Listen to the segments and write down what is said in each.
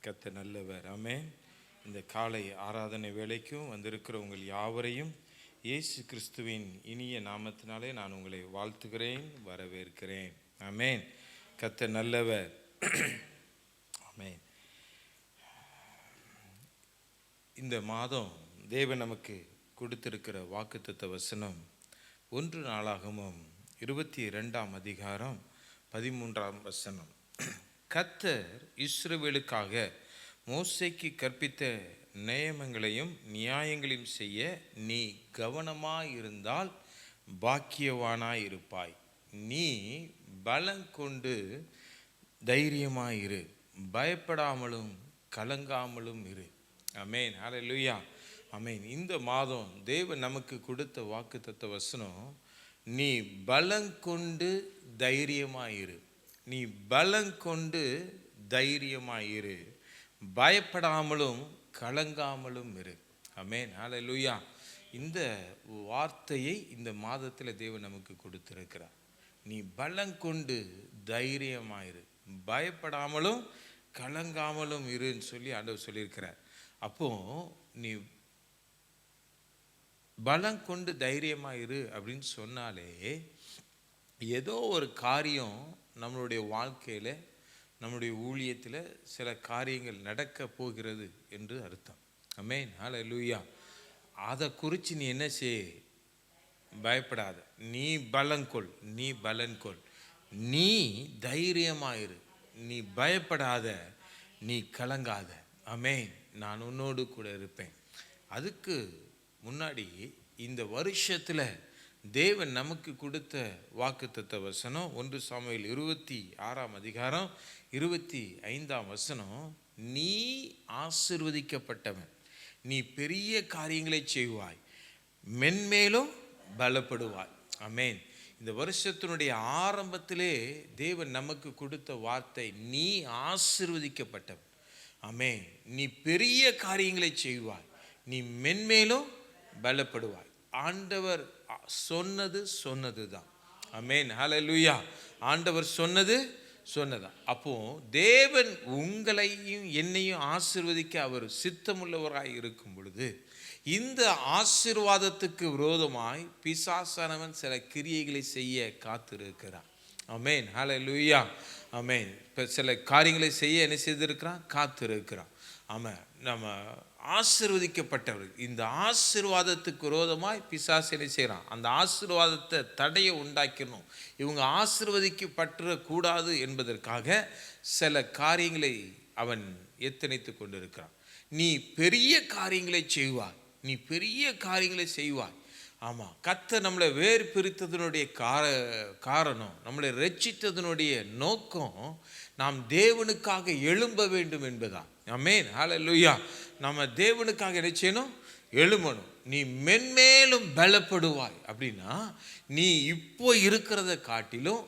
கர்த்தர் நல்லவர். ஆமென். இந்த காலை ஆராதனை வேளைக்கும் வந்திருக்கிற உங்கள் யாவரையும் இயேசு கிறிஸ்துவின் இனிய நாமத்தினாலே நான் உங்களை வாழ்த்துகிறேன், வரவேற்கிறேன். ஆமென். கர்த்தர் நல்லவர். ஆமென். இந்த மாதம் தேவன் நமக்கு கொடுத்திருக்கிற வாக்குத்தத்த வசனம் 1 நாளாகமம் 22 அதிகாரம் 13 கர்த்தர் இஸ்ரவேலுக்காக மோசேக்கு கற்பித்த நியமங்களையும் நியாயங்களையும் செய்ய நீ கவனமாயிருந்தால் பாக்கியவானாயிருப்பாய். நீ பலம் கொண்டு தைரியமாயிரு, பயப்படாமலும் கலங்காமலும் இரு. ஆமென். ஹல்லேலூயா. ஆமென். இந்த மாதம் தேவன் நமக்கு கொடுத்த வாக்குத்தத்த வசனம், நீ பலம் கொண்டு தைரியமாயிரு, நீ பலம் கொண்டு தைரியமாயிரு, பயப்படாமலும் கலங்காமலும் இரு. ஆமென். ஹல்லேலூயா. இந்த வார்த்தையை இந்த மாதத்தில் தேவன் நமக்கு கொடுத்திருக்கிறார். நீ பலம் கொண்டு தைரியமாயிரு, பயப்படாமலும் கலங்காமலும் இருன்னு சொல்லி ஆண்டவர் சொல்லியிருக்கிறார். அப்போ நீ பலம் கொண்டு தைரியமாயிரு அப்படின்னு சொன்னாலே ஏதோ ஒரு காரியம் நம்மளுடைய வாழ்க்கையில், நம்முடைய ஊழியத்தில் சில காரியங்கள் நடக்க போகிறது என்று அர்த்தம். ஆமென். ஹல்லேலூயா. அதை குறித்து நீ என்ன செய்? பயப்படாத, நீ பலங்கொள், நீ பலன்கொள், நீ தைரியமாயிரு, நீ பயப்படாத, நீ கலங்காத. ஆமென். நான் உன்னோடு கூட இருப்பேன். அதுக்கு முன்னாடி இந்த வருஷத்தில் தேவன் நமக்கு கொடுத்த வாக்குத்தத்த வசனம் 1 சாமுவேல் 26 அதிகாரம் 25 நீ ஆசீர்வதிக்கப்பட்டவன், நீ பெரிய காரியங்களை செய்வாய், மென்மேலும் பலப்படுவாய். ஆமென். இந்த வருஷத்தினுடைய ஆரம்பத்திலே தேவன் நமக்கு கொடுத்த வார்த்தை, நீ ஆசீர்வதிக்கப்பட்டவன். ஆமென். நீ பெரிய காரியங்களை செய்வாய், நீ மென்மேலும் பலப்படுவாய். ஆண்டவர் சொன்னது தான். ஆமென். ஹல்லேலூயா. ஆண்டவர் சொன்னதான். அப்போ தேவன் உங்களையும் என்னையும் ஆசீர்வதிக்க அவர் சித்தமுள்ளவராய் இருக்கும் பொழுது, இந்த ஆசீர்வாதத்துக்கு விரோதமாய் பிசாசானவன் சில கிரியைகளை செய்ய காத்திருக்கிறான். ஆமென். ஹல்லேலூயா. ஆமென். இப்போ சில காரியங்களை செய்ய என்ன செய்திருக்கிறான்? காத்திருக்கிறான். ஆமாம். நம்ம ஆசீர்வதிக்கப்பட்டவர், இந்த ஆசீர்வாதத்துக்கு விரோதமாய் பிசாசு என்ன செய்கிறான்? அந்த ஆசீர்வாதத்தை தடையை உண்டாக்கணும், இவங்க ஆசீர்வதிக்கப்பட்டுறக்கூடாது என்பதற்காக சில காரியங்களை அவன் எத்தனைத்து கொண்டிருக்கிறான். நீ பெரிய காரியங்களை செய்வாய், நீ பெரிய காரியங்களை செய்வாய். ஆமாம். கர்த்தர் நம்மளை வேறு பிரித்ததனுடைய காரணம், நம்மளை ரட்சித்ததனுடைய நோக்கம், நாம் தேவனுக்காக எழும்ப வேண்டும் என்பதான். ஆமென். ஹல்லேலூயா. நம்ம தேவனுக்காக என்ன செய்யணும்? எழும்பணும். நீ மென்மேலும் பலப்படுவாய் அப்படின்னா, நீ இப்போ இருக்கிறத காட்டிலும்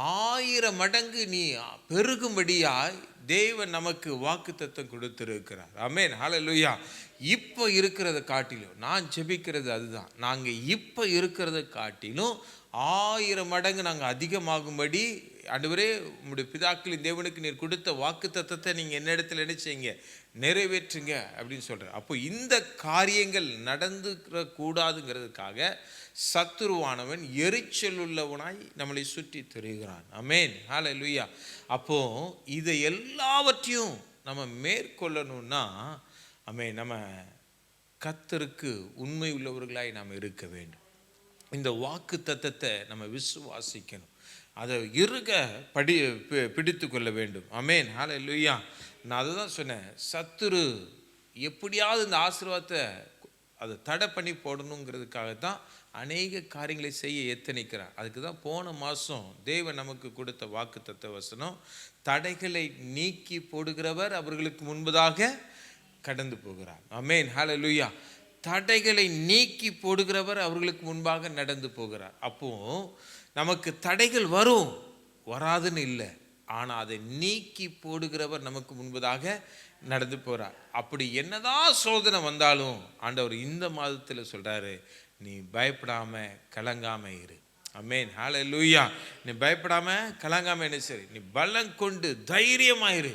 1000 மடங்கு நீ பெருகும்படியாய் தேவன் நமக்கு வாக்குத்தத்தம் கொடுத்திருக்கிறார். ஆமென். ஹல்லேலூயா. இப்போ இருக்கிறத காட்டிலும், நான் ஜெபிக்கிறது அதுதான், நாங்கள் இப்போ இருக்கிறத காட்டிலும் 1000 மடங்கு நாங்கள் அதிகமாகும்படி, ஆண்டவரே உம்முடைய பிதாக்களின் தேவனுக்கு நீர் கொடுத்த வாக்குத்தத்தத்தை நீங்கள் என்னிடத்தில் என்ன செய்யுங்க? நிறைவேற்றுங்க அப்படின்னு சொல்கிறார். அப்போ இந்த காரியங்கள் நடந்துக்கூடாதுங்கிறதுக்காக சத்துருவானவன் எரிச்சல் உள்ளவனாய் நம்மளை சுற்றி திரிகிறான். ஆமென். ஹல்லேலூயா. அப்போ இதை எல்லாவற்றையும் நம்ம மேற்கொள்ளணும்னா, ஆமென், நம்ம கர்த்தருக்கு உண்மை உள்ளவர்களாய் நாம் இருக்க வேண்டும். இந்த வாக்கு தத்தத்தை நம்ம விசுவாசிக்கணும், அதை இறுக பிடித்து கொள்ள வேண்டும். ஆமென். ஹல்லேலூயா. நான் அதை தான் சொன்னேன், சத்துரு எப்படியாவது இந்த ஆசீர்வாதத்தை அதை தடை பண்ணி போடணுங்கிறதுக்காக தான் அநேக காரியங்களை செய்ய எத்தனைக்கிறார். அதுக்கு தான் போன மாதம் தேவன் நமக்கு கொடுத்த வாக்குத்தத்த வசனம், தடைகளை நீக்கி போடுகிறவர் அவர்களுக்கு முன்பதாக கடந்து போகிறார். ஆமென். ஹல்லேலூயா. தடைகளை நீக்கி போடுகிறவர் அவர்களுக்கு முன்பாக நடந்து போகிறார். அப்போ நமக்கு தடைகள் வரும், வராதுன்னு இல்லை, ஆனால் அதை நீக்கி போடுகிறவர் நமக்கு முன்பதாக நடந்து போகிறார். அப்படி என்னதான் சோதனை வந்தாலும் ஆண்டவர் இந்த மாதத்தில் சொல்கிறாரு, நீ பயப்படாம கலங்காம இரு. ஆமென். ஹல்லேலூயா. நீ பயப்படாம கலங்காம என்ன சரி, நீ பலம் கொண்டு தைரியமாயிரு,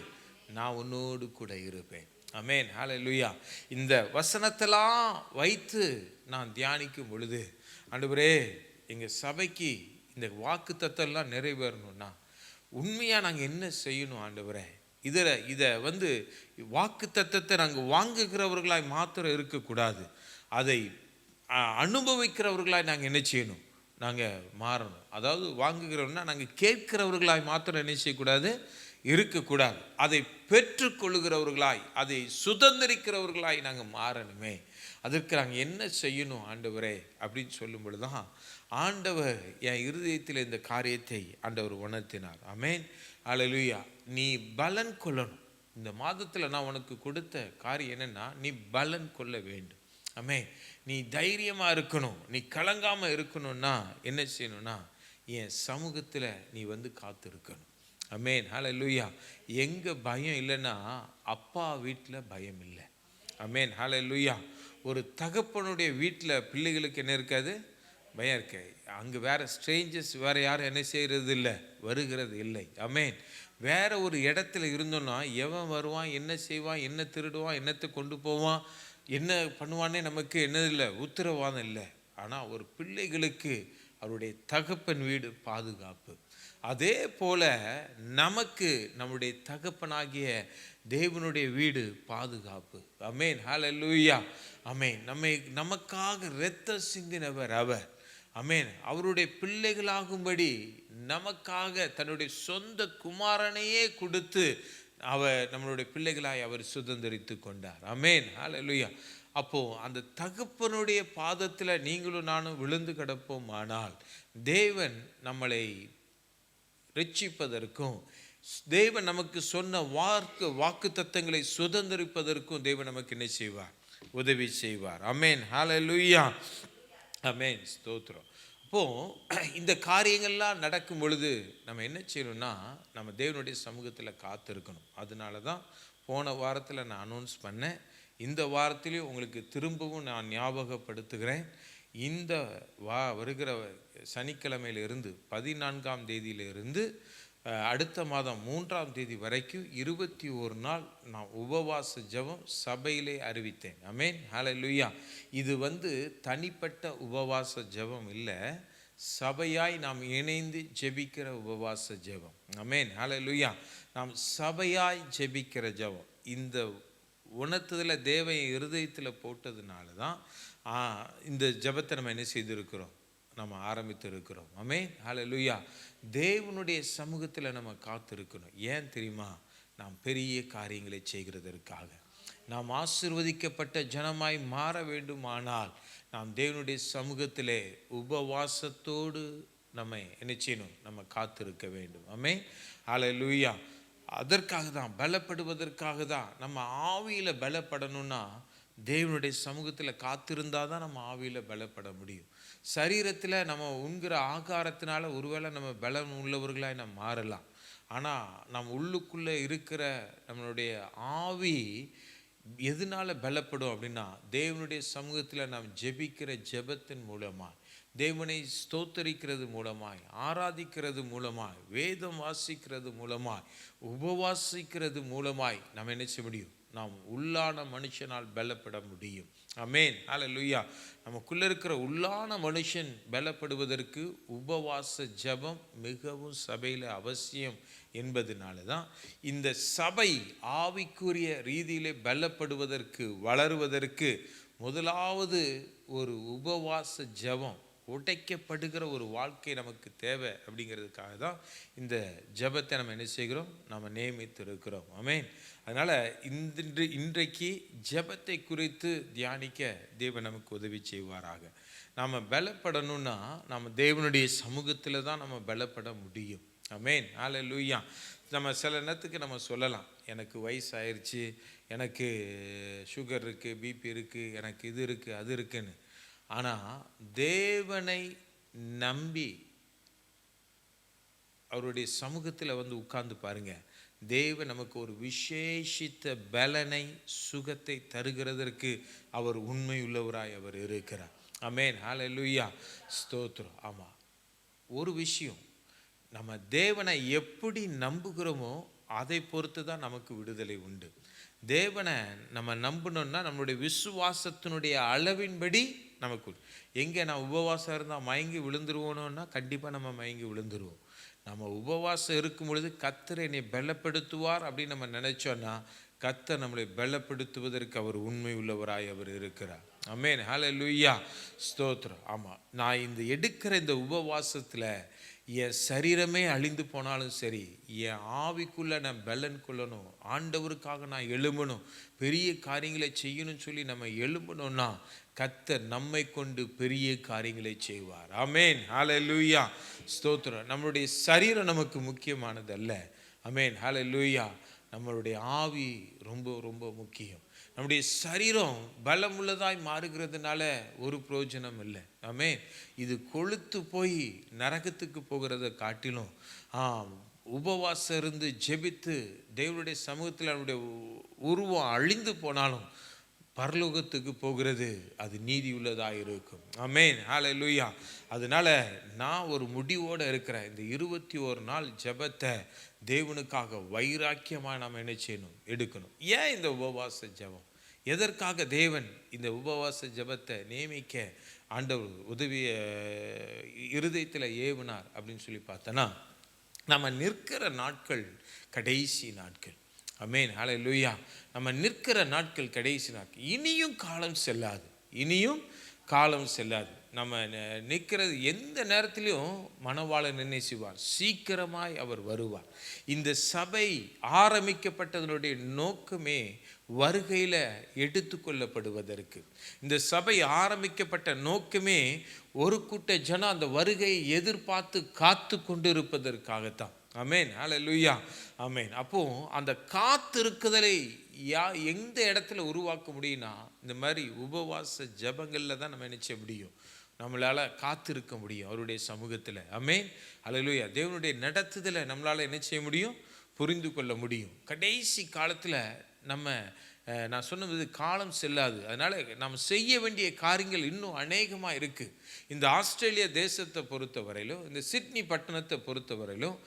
நான் உன்னோடு கூட இருப்பேன். ஆமென், ஹல்லேலூயா. இந்த வசனத்தெல்லாம் வைத்து நான் தியானிக்கும் பொழுது, ஆண்டவரே எங்கள் சபைக்கு இந்த வாக்கு தத்தெல்லாம் நிறைவேறணும்னா உண்மையாக நாங்கள் என்ன செய்யணும் ஆண்டவரே? இதை வாக்கு தத்தத்தை நாங்கள் வாங்குகிறவர்களாய் மாத்திரம் இருக்கக்கூடாது, அதை அனுபவிக்கிறவர்களாய் நாங்கள் என்ன செய்யணும்? நாங்கள் மாறணும். அதாவது வாங்குகிறோம்னா நாங்கள் கேட்கிறவர்களாய் மாத்திரம் என்ன செய்யக்கூடாது? இருக்கக்கூடாது. அதை பெற்றுக்கொள்ளுகிறவர்களாய், அதை சுதந்திரிக்கிறவர்களாய் நாங்கள் மாறணுமே. அதற்கு நாங்கள் என்ன செய்யணும் ஆண்டவரே அப்படின்னு சொல்லும் பொழுதுதான் ஆண்டவர் என் இருதயத்தில் இந்த காரியத்தை ஆண்டவர் உணர்த்தினார். ஆமென், ஹல்லேலூயா. நீ பலன் கொள்ளணும். இந்த மாதத்தில் நான் உனக்கு கொடுத்த காரியம் என்னன்னா, நீ பலன் கொள்ள வேண்டும். ஆமென். நீ தைரியமாக இருக்கணும். நீ கலங்காமல் இருக்கணும்னா என்ன செய்யணும்னா, என் சமூகத்தில் நீ காத்திருக்கணும். ஆமென், ஹல்லேலூயா. எங்கே பயம் இல்லைன்னா அப்பா வீட்டில் பயம் இல்லை. ஆமென், ஹல்லேலூயா. ஒரு தகப்பனுடைய வீட்டில் பிள்ளைகளுக்கு என்ன இருக்காது? பயம் இருக்கு. அங்கே வேற ஸ்ட்ரேஞ்சர்ஸ் வேற யாரும் என்ன செய்கிறது இல்லை, வருகிறது இல்லை. ஆமென். வேற ஒரு இடத்துல இருந்தோன்னா எவன் வருவான், என்ன செய்வான், என்ன திருடுவான், என்னத்தை கொண்டு போவான், என்ன பண்ணுவானே நமக்கு என்ன இல்லை, உத்தரவாதம் இல்லை. ஆனால் ஒரு பிள்ளைகளுக்கு அவருடைய தகப்பன் வீடு பாதுகாப்பு. அதே போல நமக்கு நம்முடைய தகப்பனாகிய தேவனுடைய வீடு பாதுகாப்பு. ஆமென், ஹல்லேலூயா. ஆமென். நமக்காக இரத்தம் சிந்தினவர் அவர். ஆமென். அவருடைய பிள்ளைகளாகும்படி நமக்காக தன்னுடைய சொந்த குமாரனையே கொடுத்து நம்மளுடைய பிள்ளைகளாய் அவர் சுதந்திரித்து கொண்டார். ஆமென், ஹல்லேலூயா. அப்போ அந்த தகப்பனுடைய பாதத்தில் நீங்களும் நானும் விழுந்து கிடப்போம். ஆனால் தேவன் நம்மளை ரட்சிப்பதற்கும், தேவன் நமக்கு சொன்ன வாக்கு தத்தங்களை சுதந்திரிப்பதற்கும் தேவன் நமக்கு என்ன செய்வார்? உதவி செய்வார். ஆமென், ஹல்லேலூயா. ஆமென், ஸ்தோத்திரம். அப்போ இந்த காரியங்கள்லாம் நடக்கும் பொழுது நம்ம என்ன செய்யணும்னா, நம்ம தேவனுடைய சமூகத்தில் காத்திருக்கணும். அதனால தான் போன வாரத்தில் நான் அனௌன்ஸ் பண்ணேன். இந்த வாரத்திலையும் உங்களுக்கு திரும்பவும் நான் ஞாபகப்படுத்துகிறேன். இந்த வருகிற சனிக்கிழமையிலிருந்து 14ஆம் தேதியிலிருந்து அடுத்த மாதம் 3ஆம் தேதி வரைக்கும் 21 நாள் நான் உபவாச ஜெபம் சபையிலே அறிவித்தேன். ஆமென், ஹல்லேலூயா. இது தனிப்பட்ட உபவாச ஜெபம் இல்லை, சபையாய் நாம் இணைந்து ஜெபிக்கிற உபவாச ஜெபம். ஆமென், ஹல்லேலூயா. நாம் சபையாய் ஜெபிக்கிற ஜெபம். இந்த உணர்த்துதல தேவன் இருதயத்தில் போட்டதுனால தான் இந்த ஜெபத்தை நம்ம என்ன செய்திருக்கிறோம்? நம்ம ஆரம்பித்து இருக்கிறோம். ஆமென், ஹல்லேலூயா. தேவனுடைய சமூகத்தில் நம்ம காத்திருக்கணும். ஏன் தெரியுமா? நாம் பெரிய காரியங்களை செய்கிறதற்காக. நாம் ஆசீர்வதிக்கப்பட்ட ஜனமாய் மாற வேண்டுமானால் நாம் தேவனுடைய சமூகத்திலே உபவாசத்தோடு நம்ம என்ன செய்யணும்? நம்ம காத்திருக்க வேண்டும். ஆமென், ஹல்லேலூயா. அதற்காக தான், பலப்படுவதற்காக தான். நம்ம ஆவியில் பலப்படணும்னா தேவனுடைய சமூகத்தில் காத்திருந்தால் தான் நம்ம ஆவியில் பலப்பட முடியும். சரீரத்தில் நம்ம உண்கிற ஆகாரத்தினால ஒருவேளை நம்ம பலம் உள்ளவர்களாக நம்ம மாறலாம். ஆனால் நம்ம உள்ளுக்குள்ளே இருக்கிற நம்மளுடைய ஆவி எதனால பலப்படும் அப்படின்னா, தேவனுடைய சமூகத்தில் நாம் ஜெபிக்கிற ஜெபத்தின் மூலமாக, தேவனை ஸ்தோத்தரிக்கிறது மூலமாய், ஆராதிக்கிறது மூலமாய், வேதம் வாசிக்கிறது மூலமாய், உபவாசிக்கிறது மூலமாய் நம்ம என்ன செய்ய முடியும்? நாம் உள்ளான மனுஷனால் பலப்பட முடியும். ஆமென், ஹல்லேலூயா. நமக்குள்ள இருக்கிற உள்ளான மனுஷன் பலப்படுவதற்கு உபவாச ஜெபம் மிகவும் சபையில் அவசியம் என்பதனால தான் இந்த சபை ஆவிக்குரிய ரீதியிலே பலப்படுவதற்கு, வளருவதற்கு முதலாவது ஒரு உபவாச ஜெபம், உடைக்கப்படுகிற ஒரு வாழ்க்கை நமக்கு தேவை. அப்படிங்கிறதுக்காக தான் இந்த ஜெபத்தை நம்ம என்ன செய்கிறோம்? நம்ம நியமித்து இருக்கிறோம். ஆமென். அதனால் இன்றைக்கு ஜெபத்தை குறித்து தியானிக்க தேவன் நமக்கு உதவி செய்வாராக. நாம் பலப்படணும்னா நம்ம தேவனுடைய சமூகத்தில் தான் நம்ம பலப்பட முடியும். ஆமென், ஹல்லேலூயா. நம்ம சில நேரத்துக்கு நம்ம சொல்லலாம், எனக்கு வயசு ஆயிடுச்சு, எனக்கு சுகர் இருக்குது, பிபி இருக்குது, எனக்கு இது இருக்குது, அது இருக்குன்னு. ஆனால் தேவனை நம்பி அவருடைய சமூகத்தில் உட்கார்ந்து பாருங்க, தேவன் நமக்கு ஒரு விசேஷித்த பலனை, சுகத்தை தருகிறதற்கு அவர் உண்மையுள்ளவராய் அவர் இருக்கிறார். ஆமென், ஹல்லேலூயா, ஸ்தோத்திரம். ஆமாம், ஒரு விஷயம், நம்ம தேவனை எப்படி நம்புகிறோமோ அதை பொறுத்து தான் நமக்கு விடுதலை உண்டு. தேவனை நம்ம நம்பணும்னா நம்மளுடைய விசுவாசத்தினுடைய அளவின்படி நமக்கு. எங்கே நான் உபவாசம் இருந்தால் மயங்கி விழுந்துருவோன்னா கண்டிப்பாக நம்ம மயங்கி விழுந்துருவோம். நம்ம உபவாசம் இருக்கும் பொழுது கர்த்தர் என்னை பலப்படுத்துவார் அப்படின்னு நம்ம நினைச்சோன்னா கர்த்தர் நம்மளை பலப்படுத்துவதற்கு அவர் உண்மை உள்ளவராய் அவர் இருக்கிறார். ஆமென், ஹல்லேலூயா, ஸ்தோத்திரம். ஆமாம், நான் எடுக்கிற இந்த உபவாசத்தில் என் சரீரமே அழிந்து போனாலும் சரி, என் ஆவிக்குள்ளே நான் பலன் கொள்ளணும், ஆண்டவருக்காக நான் எழும்பணும், பெரிய காரியங்களை செய்யணும்னு சொல்லி நம்ம எழும்பணும்னா கர்த்தர் நம்மை கொண்டு பெரிய காரியங்களை செய்வார். ஆமென், ஹல்லேலூயா, ஸ்தோத்திரம். நம்மளுடைய சரீரம் நமக்கு முக்கியமானது அல்ல. ஆமென், ஹல்லேலூயா. நம்மளுடைய ஆவி ரொம்ப ரொம்ப முக்கியம். நம்முடைய சரீரம் பலமுள்ளதாய் மாறுகிறதுனால ஒரு பிரயோஜனம் இல்லை. ஆமென். இது கொழுத்து போய் நரகத்துக்கு போகிறத காட்டிலும் உபவாசம் இருந்து ஜெபித்து தேவனுடைய சமூகத்தில் நம்முடைய உருவம் அழிந்து போனாலும் பரலோகத்துக்கு போகிறது அது நீதி உள்ளதாக இருக்கும். ஆமென், ஹல்லேலூயா. அதனால நான் ஒரு முடிவோடு இருக்கிறேன். இந்த 21 நாள் ஜெபத்தை தேவனுக்காக வைராக்கியமாக நாம் என்ன செய்யணும், எடுக்கணும். ஏன் இந்த உபவாச ஜெபம்? எதற்காக தேவன் இந்த உபவாச ஜெபத்தை நியமிக்க ஆண்டவர் உதவிய இருதயத்தில் ஏவினார் அப்படின்னு சொல்லி பார்த்தோன்னா, நம்ம நிற்கிற நாட்கள் கடைசி நாட்கள். ஆமென், ஹல்லேலூயா. நம்ம நிற்கிற நாட்கள் கடைசி நாட்கள். இனியும் காலம் செல்லாது, இனியும் காலம் செல்லாது. நம்ம நிற்கிறது எந்த நேரத்திலையும் மணவாளன் என்ன செய்வார், சீக்கிரமாய் அவர் வருவார். இந்த சபை ஆரம்பிக்கப்பட்டதனுடைய நோக்கமே வருகையில் எடுத்துக்கொள்ளப்படுவதற்கு. இந்த சபை ஆரம்பிக்கப்பட்ட நோக்கமே ஒரு கூட்ட ஜனம் அந்த வருகையை எதிர்பார்த்து காத்து கொண்டு இருப்பதற்காகத்தான். ஆமென், ஹல்லேலூயா, ஆமென். அப்போ அந்த காத்திருக்குதலை எந்த இடத்துல உருவாக்க முடியும்னா இந்த மாதிரி உபவாச ஜெபங்களில் தான் நம்ம நினைச்ச முடியும். நம்மளால் காத்திருக்க முடியும் அவருடைய சமூகத்தில். ஆமென், ஹல்லேலூயா. தேவனுடைய நடத்துதலை நம்மளால் என்ன செய்ய முடியும், புரிந்து கொள்ள முடியும். கடைசி காலத்தில் நான் சொன்னது காலம் செல்லாது. அதனால் நாம் செய்ய வேண்டிய காரியங்கள் இன்னும் அநேகமாக இருக்குது. இந்த ஆஸ்திரேலியா தேசத்தை பொறுத்தவரையிலும், இந்த சிட்னி பட்டணத்தை பொறுத்தவரையிலும்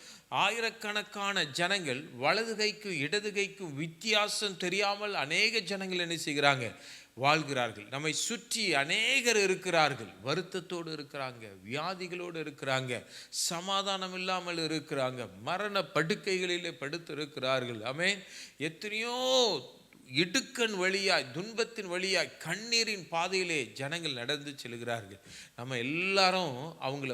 ஆயிரக்கணக்கான ஜனங்கள் வலது கைக்கும் இடது கைக்கும் வித்தியாசம் தெரியாமல் அநேக ஜனங்கள் என்ன செய்கிறாங்க, வாழ்கிறார்கள். நம்மை சுற்றி அநேகர் இருக்கிறார்கள், வருத்தத்தோடு இருக்கிறாங்க, வியாதிகளோடு இருக்கிறாங்க, சமாதானம் இல்லாமல் இருக்கிறாங்க, மரண படுக்கைகளிலே படுத்து இருக்கிறார்கள். ஆமென். எத்தனையோ இடுக்கன் வழியாய், துன்பத்தின் வழியாய், கண்ணீரின் பாதையிலே ஜனங்கள் நடந்து செல்கிறார்கள். நம்ம எல்லாரும் அவங்கள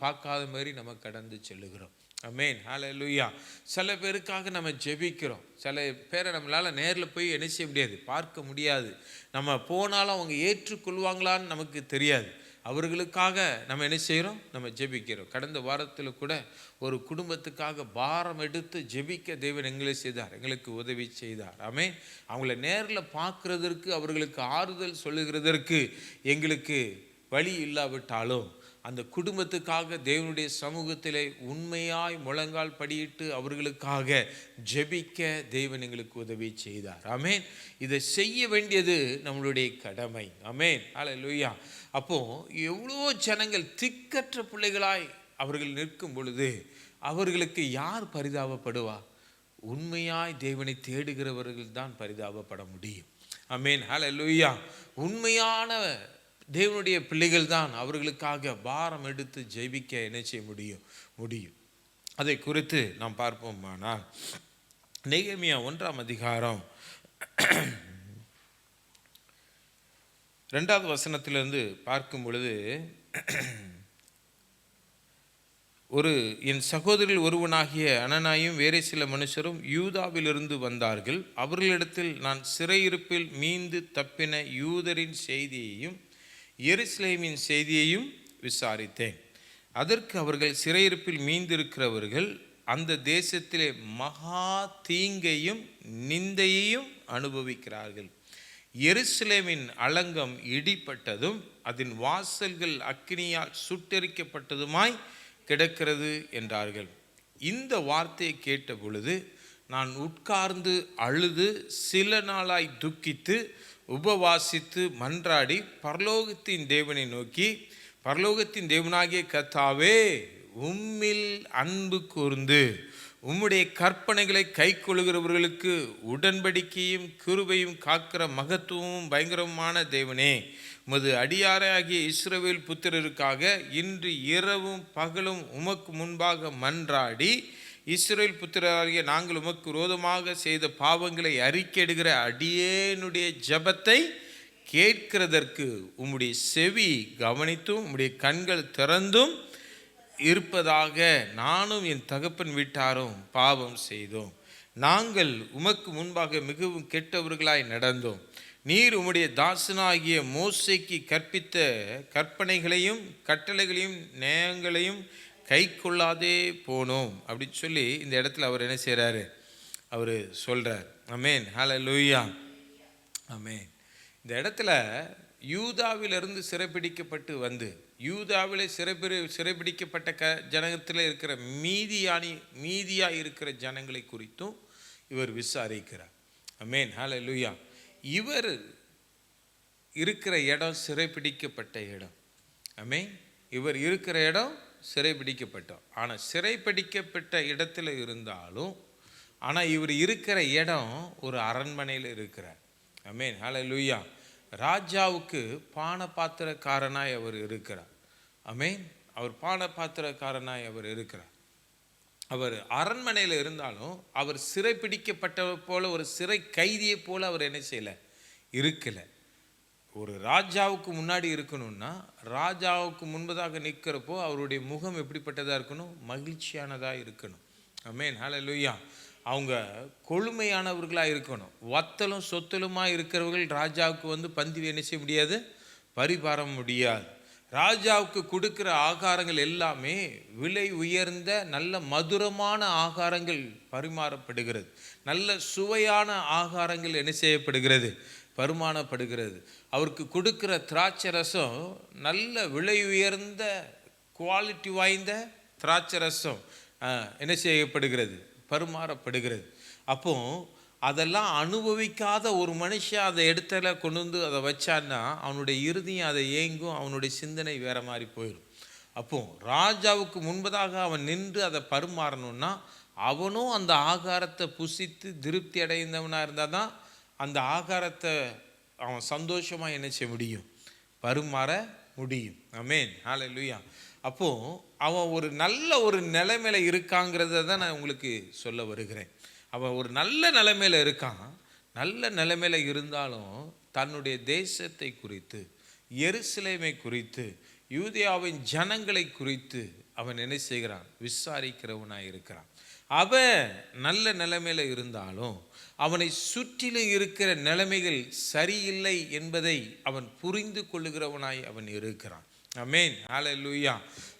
பார்க்காத மாதிரி நம்ம கடந்து செல்லுகிறோம். ஆமென், ஹல்லேலூயா. சில பேருக்காக நம்ம ஜெபிக்கிறோம். சில பேரை நம்மளால் நேரில் போய் என்ன செய்ய முடியாது, பார்க்க முடியாது. நம்ம போனாலும் அவங்க ஏற்றுக்கொள்வாங்களான்னு நமக்கு தெரியாது. அவர்களுக்காக நம்ம என்ன செய்கிறோம், நம்ம ஜெபிக்கிறோம். கடந்த வாரத்தில் கூட ஒரு குடும்பத்துக்காக பாரம் எடுத்து ஜெபிக்க தேவன் எங்களுக்கு உதவி செய்தார். ஆமென். அவங்கள நேரில் பார்க்குறதற்கு, அவர்களுக்கு ஆறுதல் சொல்லுகிறதற்கு எங்களுக்கு வழி இல்லாவிட்டாலும் அந்த குடும்பத்துக்காக தேவனுடைய சமூகத்திலே உண்மையாய் முழங்கால் படியிட்டு அவர்களுக்காக ஜெபிக்க தேவன் எங்களுக்கு உதவி செய்தார். ஆமென். இதை செய்ய வேண்டியது நம்மளுடைய கடமை. ஆமென், ஹல்லேலூயா. அப்போ எவ்வளோ ஜனங்கள் திக்கற்ற பிள்ளைகளாய் அவர்கள் நிற்கும் பொழுது அவர்களுக்கு யார் பரிதாபப்படுவா? உண்மையாய் தேவனை தேடுகிறவர்கள் தான் பரிதாபப்பட முடியும். ஆமென், ஹல்லேலூயா. உண்மையான தேவனுடைய பிள்ளைகள் தான் அவர்களுக்காக பாரம் எடுத்து ஜெபிக்க என்ன செய்ய முடியும். அதை குறித்து நாம் பார்ப்போமானால் நெகேமியா 1ஆம் அதிகாரம் 2வது வசனத்திலிருந்து பார்க்கும் பொழுது, என் சகோதரில் ஒருவனாகிய அனனாயும் வேறே சில மனுஷரும் யூதாவிலிருந்து வந்தார்கள். அவர்களிடத்தில் நான் சிறையிருப்பில் மீண்டு தப்பின யூதரின் செய்தியையும் எருசலேமின் செய்தியையும் விசாரித்தேன். அதற்கு அவர்கள், சிறையிருப்பில் மீந்திருக்கிறவர்கள் அந்த தேசத்திலே மகா தீங்கையும் நிந்தையையும் அனுபவிக்கிறார்கள். எருசலேமின் அலங்கம் இடிப்பட்டதும் அதன் வாசல்கள் அக்கினியால் சுட்டெரிக்கப்பட்டதுமாய் கிடக்கிறது என்றார்கள். இந்த வார்த்தையை கேட்ட பொழுது நான் உட்கார்ந்து அழுது சில நாளாய் துக்கித்து உபவாசித்து மன்றாடி பரலோகத்தின் தேவனை நோக்கி, பரலோகத்தின் தேவனாகிய கர்த்தாவே, உம்மில் அன்பு கூர்ந்து உம்முடைய கற்பனைகளை கைக்கொள்கிறவர்களுக்கு உடன்படிக்கையும் கிருபையும் காக்கிற மகத்துவமும் பயங்கரமான தேவனே, உமது அடியாராகிய இஸ்ரவேல் புத்திரருக்காக இன்று இரவும் பகலும் உமக்கு முன்பாக மன்றாடி இஸ்ரவேல் புத்திரராகிய நாங்கள் உமக்கு விரோதமாக செய்த பாவங்களை அறிக்கையிடுகிற அடியேனுடைய ஜெபத்தை கேட்கிறதற்கு உம்முடைய செவி கவனித்தும் உம்முடைய கண்கள் திறந்தும் இருப்பதாக. நானும் என் தகப்பன் வீட்டாரும் பாவம் செய்தோம். நாங்கள் உமக்கு முன்பாக மிகவும் கெட்டவர்களாய் நடந்தோம். நீர் உம்முடைய தாசனாகிய மோசேக்கு கற்பித்த கற்பனைகளையும் கட்டளைகளையும் நியாயங்களையும் கை கொள்ளாதே போனோம் அப்படின்னு சொல்லி இந்த இடத்துல அவர் என்ன செய்கிறாரு, அவர் சொல்கிறார். ஆமென், ஹல்லேலூயா, ஆமென். இந்த இடத்துல யூதாவிலிருந்து சிறைப்பிடிக்கப்பட்டு வந்து யூதாவிலே சிறைப்பிடிக்கப்பட்ட ஜனத்தில் இருக்கிற மீதியாக இருக்கிற ஜனங்களை குறித்தும் இவர் விசாரிக்கிறார். ஆமென், ஹல்லேலூயா. இவர் இருக்கிற இடம் சிறைப்பிடிக்கப்பட்ட இடம். ஆமென். இவர் இருக்கிற இடம் சிறைப்பிடிக்கப்பட்டோம். ஆனால் சிறைப்பிடிக்கப்பட்ட இடத்துல இருந்தாலும் ஆனால் இவர் இருக்கிற இடம் ஒரு அரண்மனையில் இருக்கிறார். ஆமென், ஹல்லேலூயா. ராஜாவுக்கு பானபாத்திரக்காரனாய் அவர் இருக்கிறார். ஆமென். அவர் பானபாத்திரக்காரனாய் அவர் இருக்கிறார். அவர் அரண்மனையில் இருந்தாலும் அவர் சிறைப்பிடிக்கப்பட்ட போல ஒரு சிறை கைதியை போல அவர் என்ன செய்யலை, இருக்கலை. ஒரு ராஜாவுக்கு முன்னாடி இருக்கணும்னா ராஜாவுக்கு முன்பதாக நிற்கிறப்போ அவருடைய முகம் எப்படிப்பட்டதாக இருக்கணும், மகிழ்ச்சியானதாக இருக்கணும். ஆமென், ஹல்லேலூயா. அவங்க கொழுமையானவர்களாக இருக்கணும். வத்தலும் சொத்தலுமாக இருக்கிறவர்கள் ராஜாவுக்கு வந்து பந்தி என்ன செய்ய முடியாது, பரிபார முடியாது. ராஜாவுக்கு கொடுக்குற ஆகாரங்கள் எல்லாமே விலை உயர்ந்த நல்ல மதுரமான ஆகாரங்கள் பரிமாறப்படுகிறது. நல்ல சுவையான ஆகாரங்கள் என்ன செய்யப்படுகிறது, பரிமாறப்படுகிறது. அவருக்கு கொடுக்குற திராட்சை ரசம் நல்ல விலை உயர்ந்த குவாலிட்டி வாய்ந்த திராட்சை ரசம் என்ன செய்யப்படுகிறது, பரிமாறப்படுகிறது. அப்போ அதெல்லாம் அனுபவிக்காத ஒரு மனுஷன் அதை இடத்துல கொண்டு வந்து அதை வச்சான்னா அவனுடைய இறுதியும் அதை ஏங்கும், அவனுடைய சிந்தனை வேற மாதிரி போயிடும். அப்போ ராஜாவுக்கு முன்பதாக அவன் நின்று அதை பரிமாறணும்னா அவனும் அந்த ஆகாரத்தை புசித்து திருப்தி அடைந்தவனாக இருந்தால் தான் அந்த ஆகாரத்தை அவன் சந்தோஷமாக என்ன செய்ய முடியும், பரிமாற முடியும். ஆமென், ஹல்லேலூயா. அப்போது அவன் ஒரு நல்ல ஒரு நிலைமையில இருக்காங்கிறத தான் நான் உங்களுக்கு சொல்ல வருகிறேன். அவன் ஒரு நல்ல நிலைமையில இருக்கான். நல்ல நிலைமையில இருந்தாலும் தன்னுடைய தேசத்தை குறித்து, எருசலேமை குறித்து, யூதேயாவின் ஜனங்களை குறித்து அவன் என்ன செய்கிறான், விசாரிக்கிறவனாக இருக்கிறான். அவன் நல்ல நிலைமையில இருந்தாலும் அவனை சுற்றிலும் இருக்கிற நிலைமைகள் சரியில்லை என்பதை அவன் புரிந்து கொள்ளுகிறவனாய் அவன் இருக்கிறான். ஆமென், ஹல்லேலூயா,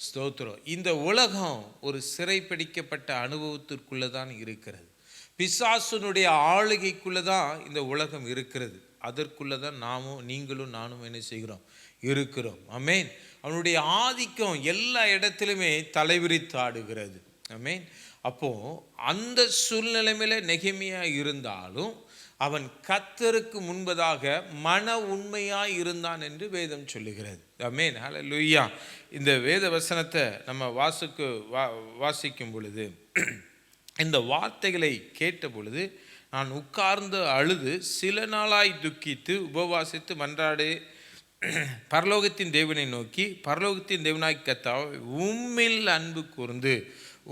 ஸ்தோத்திரம். இந்த உலகம் ஒரு சிறைப்பிடிக்கப்பட்ட அனுபவத்திற்குள்ளே தான் இருக்கிறது. பிசாசுனுடைய ஆளுகைக்குள்ளே தான் இந்த உலகம் இருக்கிறது. அதற்குள்ளே தான் நீங்களும் நானும் என்ன செய்கிறோம், இருக்கிறோம். ஆமென். அவனுடைய ஆதிக்கம் எல்லா இடத்திலுமே தலைவிரித்து ஆடுகிறது. ஆமென். அப்போ அந்த சூழ்நிலைமையில நெகேமியா இருந்தாலும் அவன் கர்த்தருக்கு முன்பதாக மன உண்மையாய் இருந்தான் என்று வேதம் சொல்லுகிறது. ஆமென், ஹல்லேலூயா. இந்த வேத வசனத்தை நம்ம வாசிக்கும் பொழுது இந்த வார்த்தைகளை கேட்ட பொழுது நான் உட்கார்ந்து அழுது சில நாளாய் துக்கித்து உபவாசித்து மன்றாடு பரலோகத்தின் தேவனை நோக்கி, பரலோகத்தின் தேவனாய் கர்த்தாவே உம்மில் அன்பு கூர்ந்து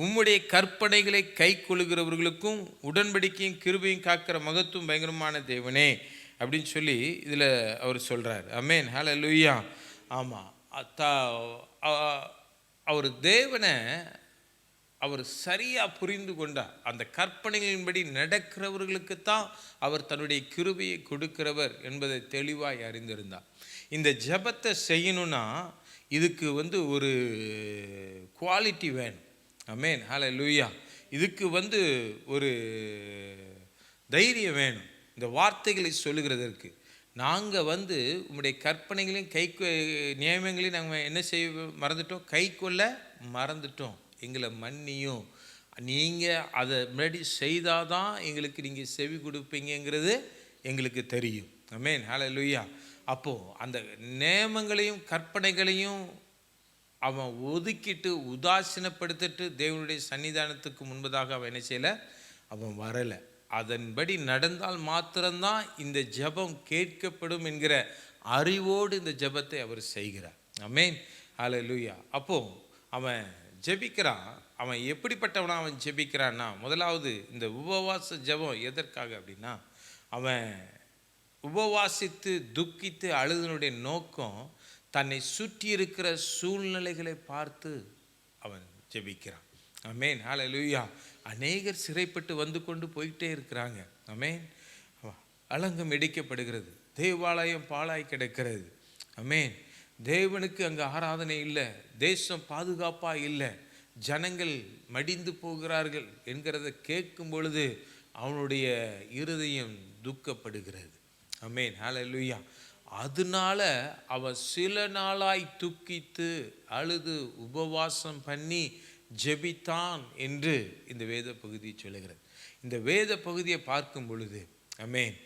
உம்முடைய கற்பனைகளை கை கொள்ளுகிறவர்களுக்கும் உடன்படிக்கையும் கிருபையும் காக்கிற மகத்துவம் பயங்கரமான தேவனே அப்படின்னு சொல்லி இதில் அவர் சொல்கிறார். ஆமென், ஹல்லேலூயா. ஆமாம், அவர் தேவனை அவர் சரியாக புரிந்து கொண்டார். அந்த கற்பனைகளின்படி நடக்கிறவர்களுக்குத்தான் அவர் தன்னுடைய கிருபையை கொடுக்கிறவர் என்பதை தெளிவாய் அறிந்திருந்தார். இந்த ஜெபத்தை செய்யணும்னா இதுக்கு ஒரு குவாலிட்டி வேணும். ஆமென், ஹல்லேலூயா. இதுக்கு ஒரு தைரியம் வேணும். இந்த வார்த்தைகளை சொல்லுகிறதற்கு நாங்கள் உம்முடைய கற்பனைகளையும் நியமங்களையும் நாங்கள் என்ன செய்ய மறந்துட்டோம், கை கொள்ள மறந்துட்டோம், எங்களை மன்னியும், நீங்கள் அதை முன்னாடி செய்தாதான் எங்களுக்கு நீங்கள் செவி கொடுப்பீங்கிறது எங்களுக்கு தெரியும். ஆமென், ஹல்லேலூயா. அப்போது அந்த நியமங்களையும் கற்பனைகளையும் அவன் ஒதுக்கிட்டு உதாசீனப்படுத்திட்டு தேவனுடைய சன்னிதானத்துக்கு முன்பதாக அவன் என்ன செய்யலை, அவன் வரலை. அதன்படி நடந்தால் மாத்திரம்தான் இந்த ஜெபம் கேட்கப்படும் என்கிற அறிவோடு இந்த ஜெபத்தை அவர் செய்கிறார். ஆமென், ஹல்லேலூயா. அப்போ அவன் ஜெபிக்கிறான். அவன் எப்படிப்பட்டவனா அவன் ஜெபிக்கிறான்னா, முதலாவது இந்த உபவாச ஜெபம் எதற்காக அப்படின்னா, அவன் உபவாசித்து துக்கித்து அழுதனுடைய நோக்கம் தன்னை சுற்றி இருக்கிற சூழ்நிலைகளை பார்த்து அவன் ஜெபிக்கிறான். ஆமென், ஹல்லேலூயா. அநேகர் சிறைப்பட்டு வந்து கொண்டு போயிட்டே இருக்கிறாங்க. ஆமென். அலங்கம் இடிக்கப்படுகிறது, தேவாலயம் பாழாய் கிடக்கிறது. ஆமென். தேவனுக்கு அங்கே ஆராதனை இல்லை, தேசம் பாதுகாப்பாக இல்லை, ஜனங்கள் மடிந்து போகிறார்கள் என்கிறத கேட்கும் பொழுது அவனுடைய இருதயம் துக்கப்படுகிறது. ஆமென், ஹல்லேலூயா. அதனால அவன் சில நாளாய் துக்கித்து அழுது உபவாசம் பண்ணி ஜெபித்தான் என்று இந்த வேத பகுதி சொல்லுகிறது. இந்த வேத பகுதியை பார்க்கும் பொழுது ஆமென்,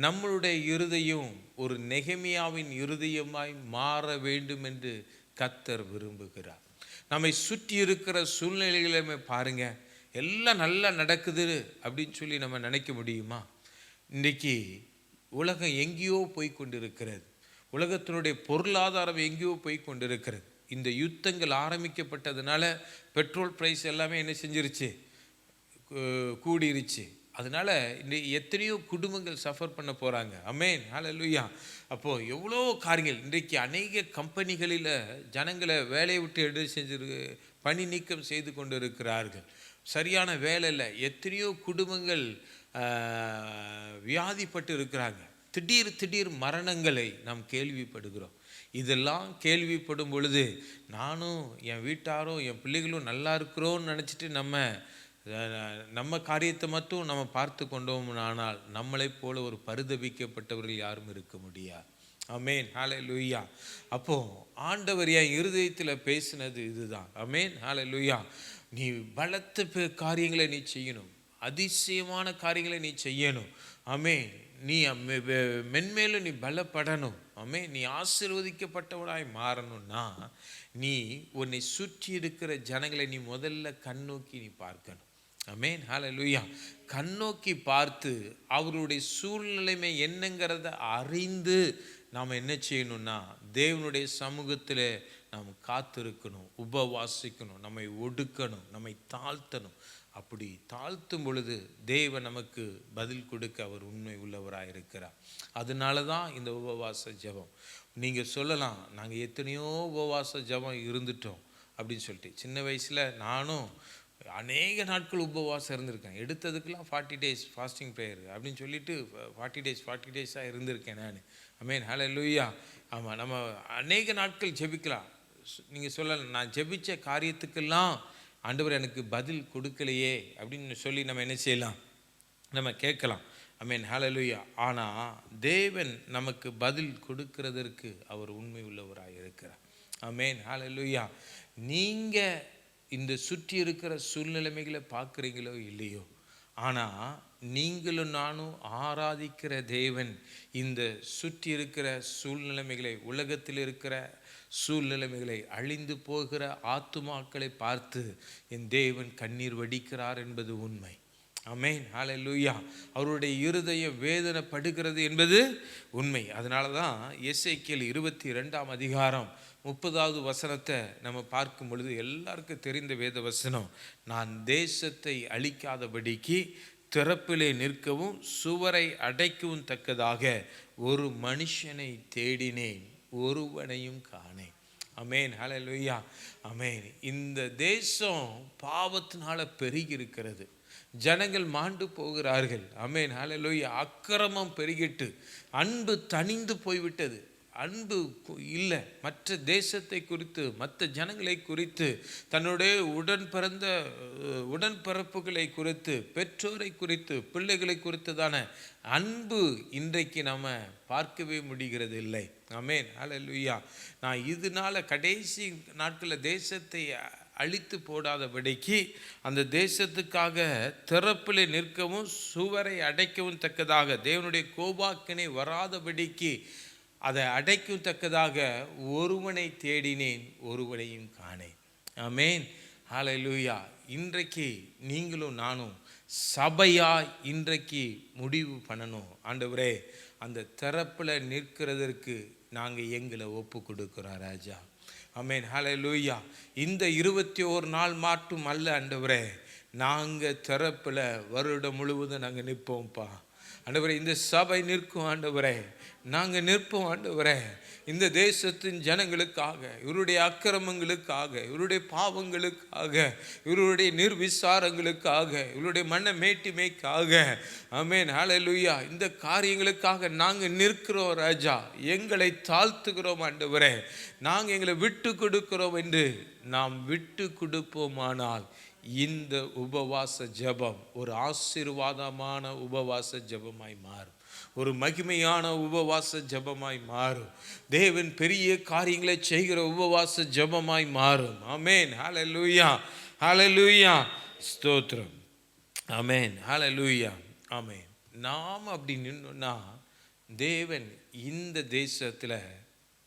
நம்மளுடைய இருதயம் ஒரு நெகமியாவின் இருதயமாய் மாற வேண்டும் என்று கர்த்தர் விரும்புகிறார். நம்மை சுற்றி இருக்கிற சூழ்நிலைகளுமே பாருங்க, எல்லாம் நல்லா நடக்குது அப்படின்னு சொல்லி நம்ம நினைக்க முடியுமா? இன்றைக்கி உலகம் எங்கேயோ போய் கொண்டிருக்கிறது, உலகத்தினுடைய பொருளாதாரம் எங்கேயோ போய் கொண்டிருக்கிறது. இந்த யுத்தங்கள் ஆரம்பிக்கப்பட்டதுனால பெட்ரோல் ப்ரைஸ் எல்லாமே என்ன செஞ்சிருச்சு, கூடிருச்சு. அதனால் இன்றைக்கி எத்தனையோ குடும்பங்கள் சஃபர் பண்ண போகிறாங்க. ஆமென், ஹல்லேலூயா. அப்போது எவ்வளோ காரியங்கள் இன்றைக்கி அநேக கம்பெனிகளில் ஜனங்களை வேலையை விட்டு எடுத்து செஞ்சு பணி நீக்கம் செய்து கொண்டு இருக்கிறார்கள். சரியான வேலை இல்லை. எத்தனையோ குடும்பங்கள் வியாதிப்பட்டு இருக்கிறாங்க. திடீர் மரணங்களை நாம் கேள்விப்படுகிறோம். இதெல்லாம் கேள்விப்படும் பொழுது நானும் என் வீட்டாரும் என் பிள்ளைகளும் நல்லா இருக்கிறோன்னு நினச்சிட்டு நம்ம காரியத்தை மட்டும் நம்ம பார்த்து கொண்டோம்னால் நம்மளைப் போல ஒரு பரிதபிக்கப்பட்டவர்கள் யாரும் இருக்க முடியாது. ஆமென், ஹல்லேலூயா. அப்போது ஆண்டவர் என் இருதயத்தில் பேசினது இதுதான். ஆமென், ஹல்லேலூயா. நீ பலத்த காரியங்களை நீ செய்யணும், அதிசயமான காரியங்களை நீ செய்யணும். ஆமென். நீ மென்மேலும் நீ பலப்படணும். ஆமென். நீ ஆசீர்வதிக்கப்பட்டவனாய் மாறணும்னா நீ உன்னை சுற்றி இருக்கிற ஜனங்களை நீ முதல்ல கண்ணோக்கி நீ பார்க்கணும். ஆமென், ஹல்லேலூயா. கண்ணோக்கி பார்த்து அவருடைய சூழ்நிலைமை என்னங்கிறத அறிந்து நாம் என்ன செய்யணும்னா தேவனுடைய சமூகத்தில் நாம் காத்திருக்கணும், உபவாசிக்கணும், நம்மை ஒடுக்கணும், நம்மை தாழ்த்தணும். அப்படி தாழ்த்தும் பொழுது தேவன் நமக்கு பதில் கொடுக்க அவர் உண்மை உள்ளவராக இருக்கிறார். அதனால தான் இந்த உபவாச ஜெபம். நீங்கள் சொல்லலாம், நாங்கள் எத்தனையோ உபவாச ஜெபம் இருந்துட்டோம் அப்படின்னு சொல்லிட்டு. சின்ன வயசில் நானும் அநேக நாட்கள் உபவாசம் இருந்திருக்கேன். எடுத்ததுக்கெல்லாம் 40 days ஃபாஸ்டிங் ப்ரேயர் அப்படின்னு சொல்லிட்டு 40 டேஸாக இருந்திருக்கேன் நான். ஆமென், ஹல்லேலூயா. ஆமாம், நம்ம அநேக நாட்கள் ஜெபிக்கலாம். நீங்கள் சொல்லலாம், நான் ஜெபித்த காரியத்துக்கெல்லாம் ஆண்டவர் எனக்கு பதில் கொடுக்கலையே அப்படின்னு சொல்லி நம்ம என்ன செய்யலாம், நம்ம கேட்கலாம். ஆமென், ஹல்லேலூயா. ஆனால் தேவன் நமக்கு பதில் கொடுக்கிறதற்கு அவர் உண்மை உள்ளவராக இருக்கிறார். ஆமென், ஹல்லேலூயா. நீங்கள் இந்த சுற்றி இருக்கிற சூழ்நிலைமைகளை பார்க்குறீங்களோ இல்லையோ, ஆனால் நீங்களும் நானும் ஆராதிக்கிற தேவன் இந்த சுற்றி இருக்கிற சூழ்நிலைமைகளை, உலகத்தில் இருக்கிற சூழ்நிலைமைகளை, அழிந்து போகிற ஆத்துமாக்களை பார்த்து என் தேவன் கண்ணீர் வடிக்கிறார் என்பது உண்மை. ஆமென், ஹல்லேலூயா. அவருடைய இருதயம் வேதனைப்படுகிறது என்பது உண்மை. அதனால தான் எசேக்கியேல் 22ஆம் அதிகாரம் 30வது வசனத்தை நம்ம பார்க்கும் பொழுது எல்லாருக்கும் தெரிந்த வேத வசனம், நான் தேசத்தை அழிக்காதபடிக்கு திறப்பிலே நிற்கவும் சுவரை அடைக்கவும் தக்கதாக ஒரு மனுஷனை தேடினேன், ஒருவனையும் காணேன். ஆமென், ஹல்லேலூயா. ஆமென். இந்த தேசம் பாவத்தினால பெருகி இருக்கிறது, ஜனங்கள் மாண்டு போகிறார்கள். ஆமென், ஹல்லேலூயா. அக்கிரமம் பெருகிட்டு அன்பு தணிந்து போய்விட்டது. அன்பு இல்லை. மற்ற தேசத்தை குறித்து, மற்ற ஜனங்களை குறித்து, தன்னுடைய உடன்பிறப்புகளை குறித்து, பெற்றோரை குறித்து, பிள்ளைகளை குறித்துதான அன்பு இன்றைக்கு நம்ம பார்க்கவே முடிகிறது இல்லை. ஆமென், ஹல்லேலூயா. நான் இதனால கடைசி நாட்களில் தேசத்தை அழித்து போடாதபடிக்கு அந்த தேசத்துக்காக திறப்பில் நிற்கவும் சுவரை அடைக்கவும் தக்கதாக, தேவனுடைய கோபாக்கினை வராதபடிக்கு அதை அடைக்கத்தக்கதாக ஒருவனை தேடினேன், ஒருவனையும் காணேன். ஆமென், ஹல்லேலூயா. இன்றைக்கு நீங்களும் நானும் சபையாய் இன்றைக்கு முடிவு பண்ணணும். ஆண்டவரே, அந்த திறப்பில் நிற்கிறதற்கு நாங்கள் எங்களை ஒப்பு கொடுக்குறோம் ராஜா. ஆமென், ஹல்லேலூயா. இந்த 21 நாள் மட்டும் அல்ல ஆண்டவரே, நாங்கள் திறப்பில் வருடம் முழுவதும் நாங்கள் நிற்போம்ப்பா. ஆண்டவரே, இந்த சபை நிற்கும் ஆண்டவரே, நாங்கள் நிற்போம் ஆண்டவரே. இந்த தேசத்தின் ஜனங்களுக்காக, இவருடைய அக்கிரமங்களுக்காக, இவருடைய பாவங்களுக்காக, இவருடைய நிர்விசாரங்களுக்காக, இவருடைய மன மேட்டிமைக்காக, ஆமென், ஹல்லேலூயா, இந்த காரியங்களுக்காக நாங்கள் நிற்கிறோம் ராஜா. எங்களை தாழ்த்துகிறோம் ஆண்டவரே. நாங்கள் எங்களை விட்டு கொடுக்கிறோம் என்று நாம் விட்டு கொடுப்போமானால் இந்த உபவாச ஜெபம் ஒரு ஆசீர்வாதமான உபவாச ஜெபமாய் மாறும், ஒரு மகிமையான உபவாச ஜெபமாய் மாறும், தேவன் பெரிய காரியங்களை செய்கிற உபவாச ஜெபமாய் மாறும். ஆமென், ஹல்லேலூயா, ஹல்லேலூயா, ஸ்தோத்திரம். ஆமென், ஹல்லேலூயா, ஆமென். நாம் அப்படி நின்னோன்னா தேவன் இந்த தேசத்தில்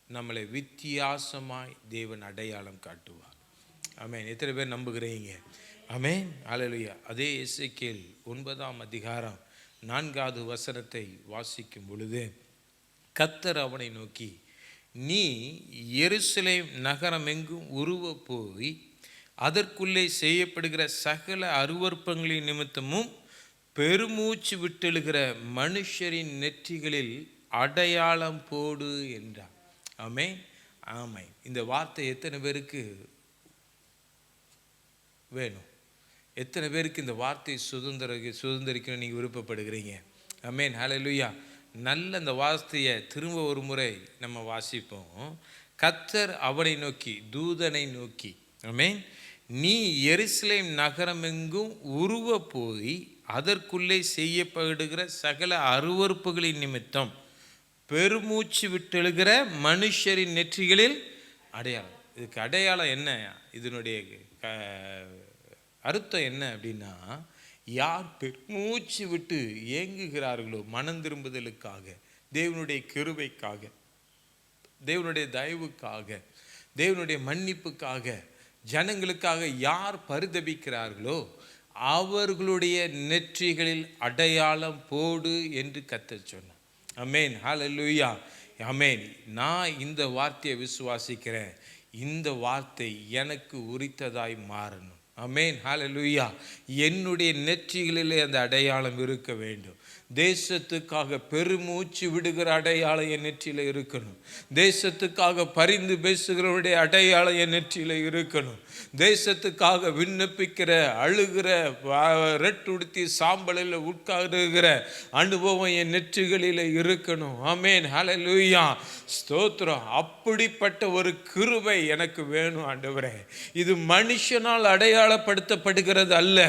நம்மளை வித்தியாசமாய் தேவன் அடையாளம் காட்டுவார். ஆமென். எத்தனை பேர் நம்புகிறீங்க? ஆமென், ஹல்லேலூயா. அதே எசேக்கியேல் 9ஆம் அதிகாரம் 4வது வசனத்தை வாசிக்கும் பொழுது கர்த்தர் அவனை நோக்கி, நீ எருசலேம் நகரமெங்கும் உருவ போய் அதற்குள்ளே செய்யப்படுகிற சகல அருவருப்பங்களின் நிமித்தமும் பெருமூச்சு விட்டெழுகிற மனுஷரின் நெற்றிகளில் அடையாளம் போடு என்றார். ஆமென், ஆமென். இந்த வார்த்தை எத்தனை பேருக்கு வேணும்? எத்தனை பேருக்கு இந்த வார்த்தை சுதந்திரிக்கணும் நீங்கள் விருப்பப்படுகிறீங்க? ஆமென், ஹல்லேலூயா. நல்ல இந்த வார்த்தையை திரும்ப ஒரு முறை நம்ம வாசிப்போம். கர்த்தர் அவனை நோக்கி, தூதனை நோக்கி, ஆமென், நீ எருசலேம் நகரமெங்கும் உருவ போய் அதற்குள்ளே செய்யப்படுகிற சகல அருவருப்புகளின் நிமித்தம் பெருமூச்சு விட்டெழுகிற மனுஷரின் நெற்றிகளில் அடையாளம். இதுக்கு அடையாளம் என்ன? இதனுடைய அர்த்தம் என்ன அப்படின்னா, யார் பெருமூச்சு விட்டு ஏங்குகிறார்களோ மனம் திரும்புதலுக்காக, தேவனுடைய கிருபைக்காக, தேவனுடைய தயவுக்காக, தேவனுடைய மன்னிப்புக்காக, ஜனங்களுக்காக யார் பரிதபிக்கிறார்களோ அவர்களுடைய நெற்றிகளில் அடையாளம் போடு என்று கர்த்தர் சொன்னார். ஆமென், ஹல்லேலூயா, ஆமென். நான் இந்த வார்த்தையை விசுவாசிக்கிறேன். இந்த வார்த்தை எனக்கு உரித்ததாய் மாறணும். ஆமென், ஹல்லேலூயா. என்னுடைய நெற்றிகளிலே அந்த அடையாளம் இருக்க வேண்டும். தேசத்துக்காக பெருமூச்சு விடுகிற அடையாளம் என் நெற்றியில் இருக்கணும். தேசத்துக்காக பரிந்து பேசுகிறவருடைய அடையாளம் என் நெற்றியில் இருக்கணும். தேசத்துக்காக விண்ணப்பிக்கிற, அழுகிற, ரெட்டுடுத்தி சாம்பலில் உட்காருகிற அனுபவம் என் நெற்றிகளில் இருக்கணும். ஆமென், ஹல்லேலூயா, ஸ்தோத்திரம். அப்படிப்பட்ட ஒரு கிருபை எனக்கு வேணும் ஆண்டவரே. இது மனுஷனால் அடையாளப்படுத்தப்படுகிறது அல்ல.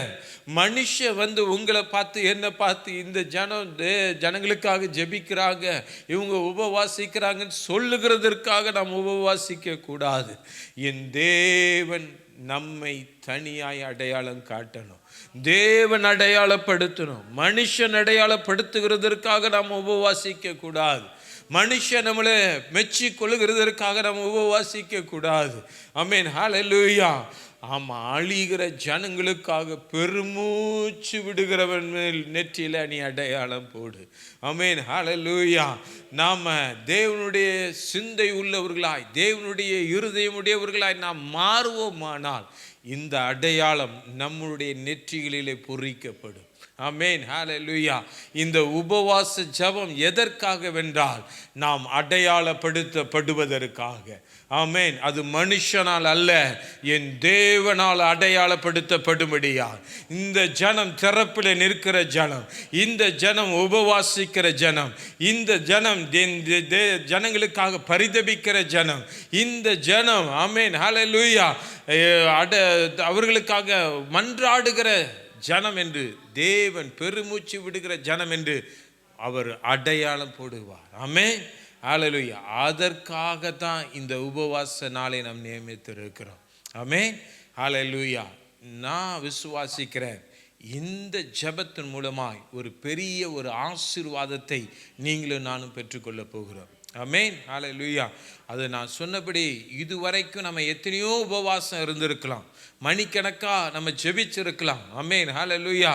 மனுஷன் உங்களை பார்த்து என்ன பார்த்து இந்த ஜனங்களுக்காக ஜெபிக்கிறாங்க, இவங்க உபவாசிக்கிறாங்கன்னு சொல்லுகிறதற்காக நாம் உபவாசிக்க கூடாது. என் தேவன் நம்மை தனியாய் அடையாளம் காட்டணும். தேவன் அடையாளப்படுத்தணும். மனுஷன் அடையாளப்படுத்துகிறதற்காக நாம் உபவாசிக்க கூடாது. மனுஷன் நம்மளை மெச்சி கொள்ளுகிறதற்காக நாம் உபவாசிக்க கூடாது. ஆமென், ஹல்லேலூயா. ஆமாம், அழிகிற ஜனங்களுக்காக பெருமூச்சு விடுகிறவன் மேல் நெற்றியில் நீ அடையாளம் போடு. ஆமென், ஹல்லேலூயா. நாம் தேவனுடைய சிந்தை உள்ளவர்களாய், தேவனுடைய இருதயம் உடையவர்களாய் நாம் மாறுவோமானால் இந்த அடையாளம் நம்முடைய நெற்றிகளிலே பொறிக்கப்படும். ஆமென், ஹல்லேலூயா. இந்த உபவாச ஜெபம் எதற்காக வென்றால் நாம் அடையாளப்படுத்தப்படுவதற்காக. ஆமென். அது மனுஷனால் அல்ல, என் தேவனால் அடையாளப்படுத்தப்படும்படியா. இந்த ஜனம் திறப்பில் நிற்கிற ஜனம், இந்த ஜனம் உபவாசிக்கிற ஜனம், இந்த ஜனம் ஜனங்களுக்காக பரிதபிக்கிற ஜனம், இந்த ஜனம் ஆமென், ஹல்லேலூயா, அவர்களுக்காக மன்றாடுகிற ஜனம் என்று தேவன் பெருமூச்சு விடுகிற ஜனம் என்று அவர் அடையாளம் போடுவார். ஆமென், ஹல்லேலூயா. அதற்காக தான் இந்த உபவாச நாளை நாம் நியமித்திருக்கிறோம். ஆமென், ஹல்லேலூயா. நான் விசுவாசிக்கிறேன், இந்த ஜெபத்தின் மூலமாய் ஒரு பெரிய ஒரு ஆசீர்வாதத்தை நீங்களும் நானும் பெற்றுக்கொள்ள போகிறோம். ஆமென், ஹல்லேலூயா. அது நான் சொன்னபடி இதுவரைக்கும் நம்ம எத்தனையோ உபவாசம் இருந்திருக்கலாம், மணிக்கணக்கா நம்ம ஜெபிச்சிருக்கலாம். ஆமென், ஹல்லேலூயா.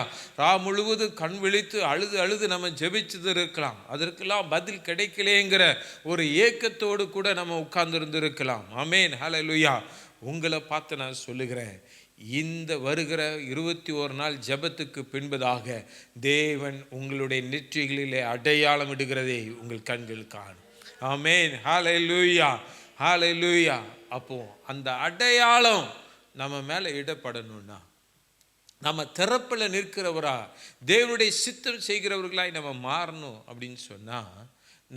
முழுவதும் கண் விழித்து அழுது அழுது நம்ம ஜெபிச்சது இருக்கலாம். அதற்கெல்லாம் பதில் கிடைக்கலேங்கிற ஒரு ஏக்கத்தோடு கூட நம்ம உட்கார்ந்து இருந்திருக்கலாம். ஆமென், ஹல்லேலூயா. உங்களை பார்த்து நான் சொல்லுகிறேன், இந்த வருகிற 21 நாள் ஜெபத்துக்கு பின்பதாக தேவன் உங்களுடைய நெற்றிகளிலே அடையாளம் இடுகிறதை உங்கள் கண்கள் காணும். ஆமென், ஹல்லேலூயா, ஹல்லேலூயா. அப்போ அந்த அடையாளம் நம்ம மேலே இடப்படணும்னா, நம்ம திறப்பில் நிற்கிறவரா தேவனுடைய சித்தம் செய்கிறவர்களாய் நம்ம மாறணும் அப்படின்னு சொன்னால்,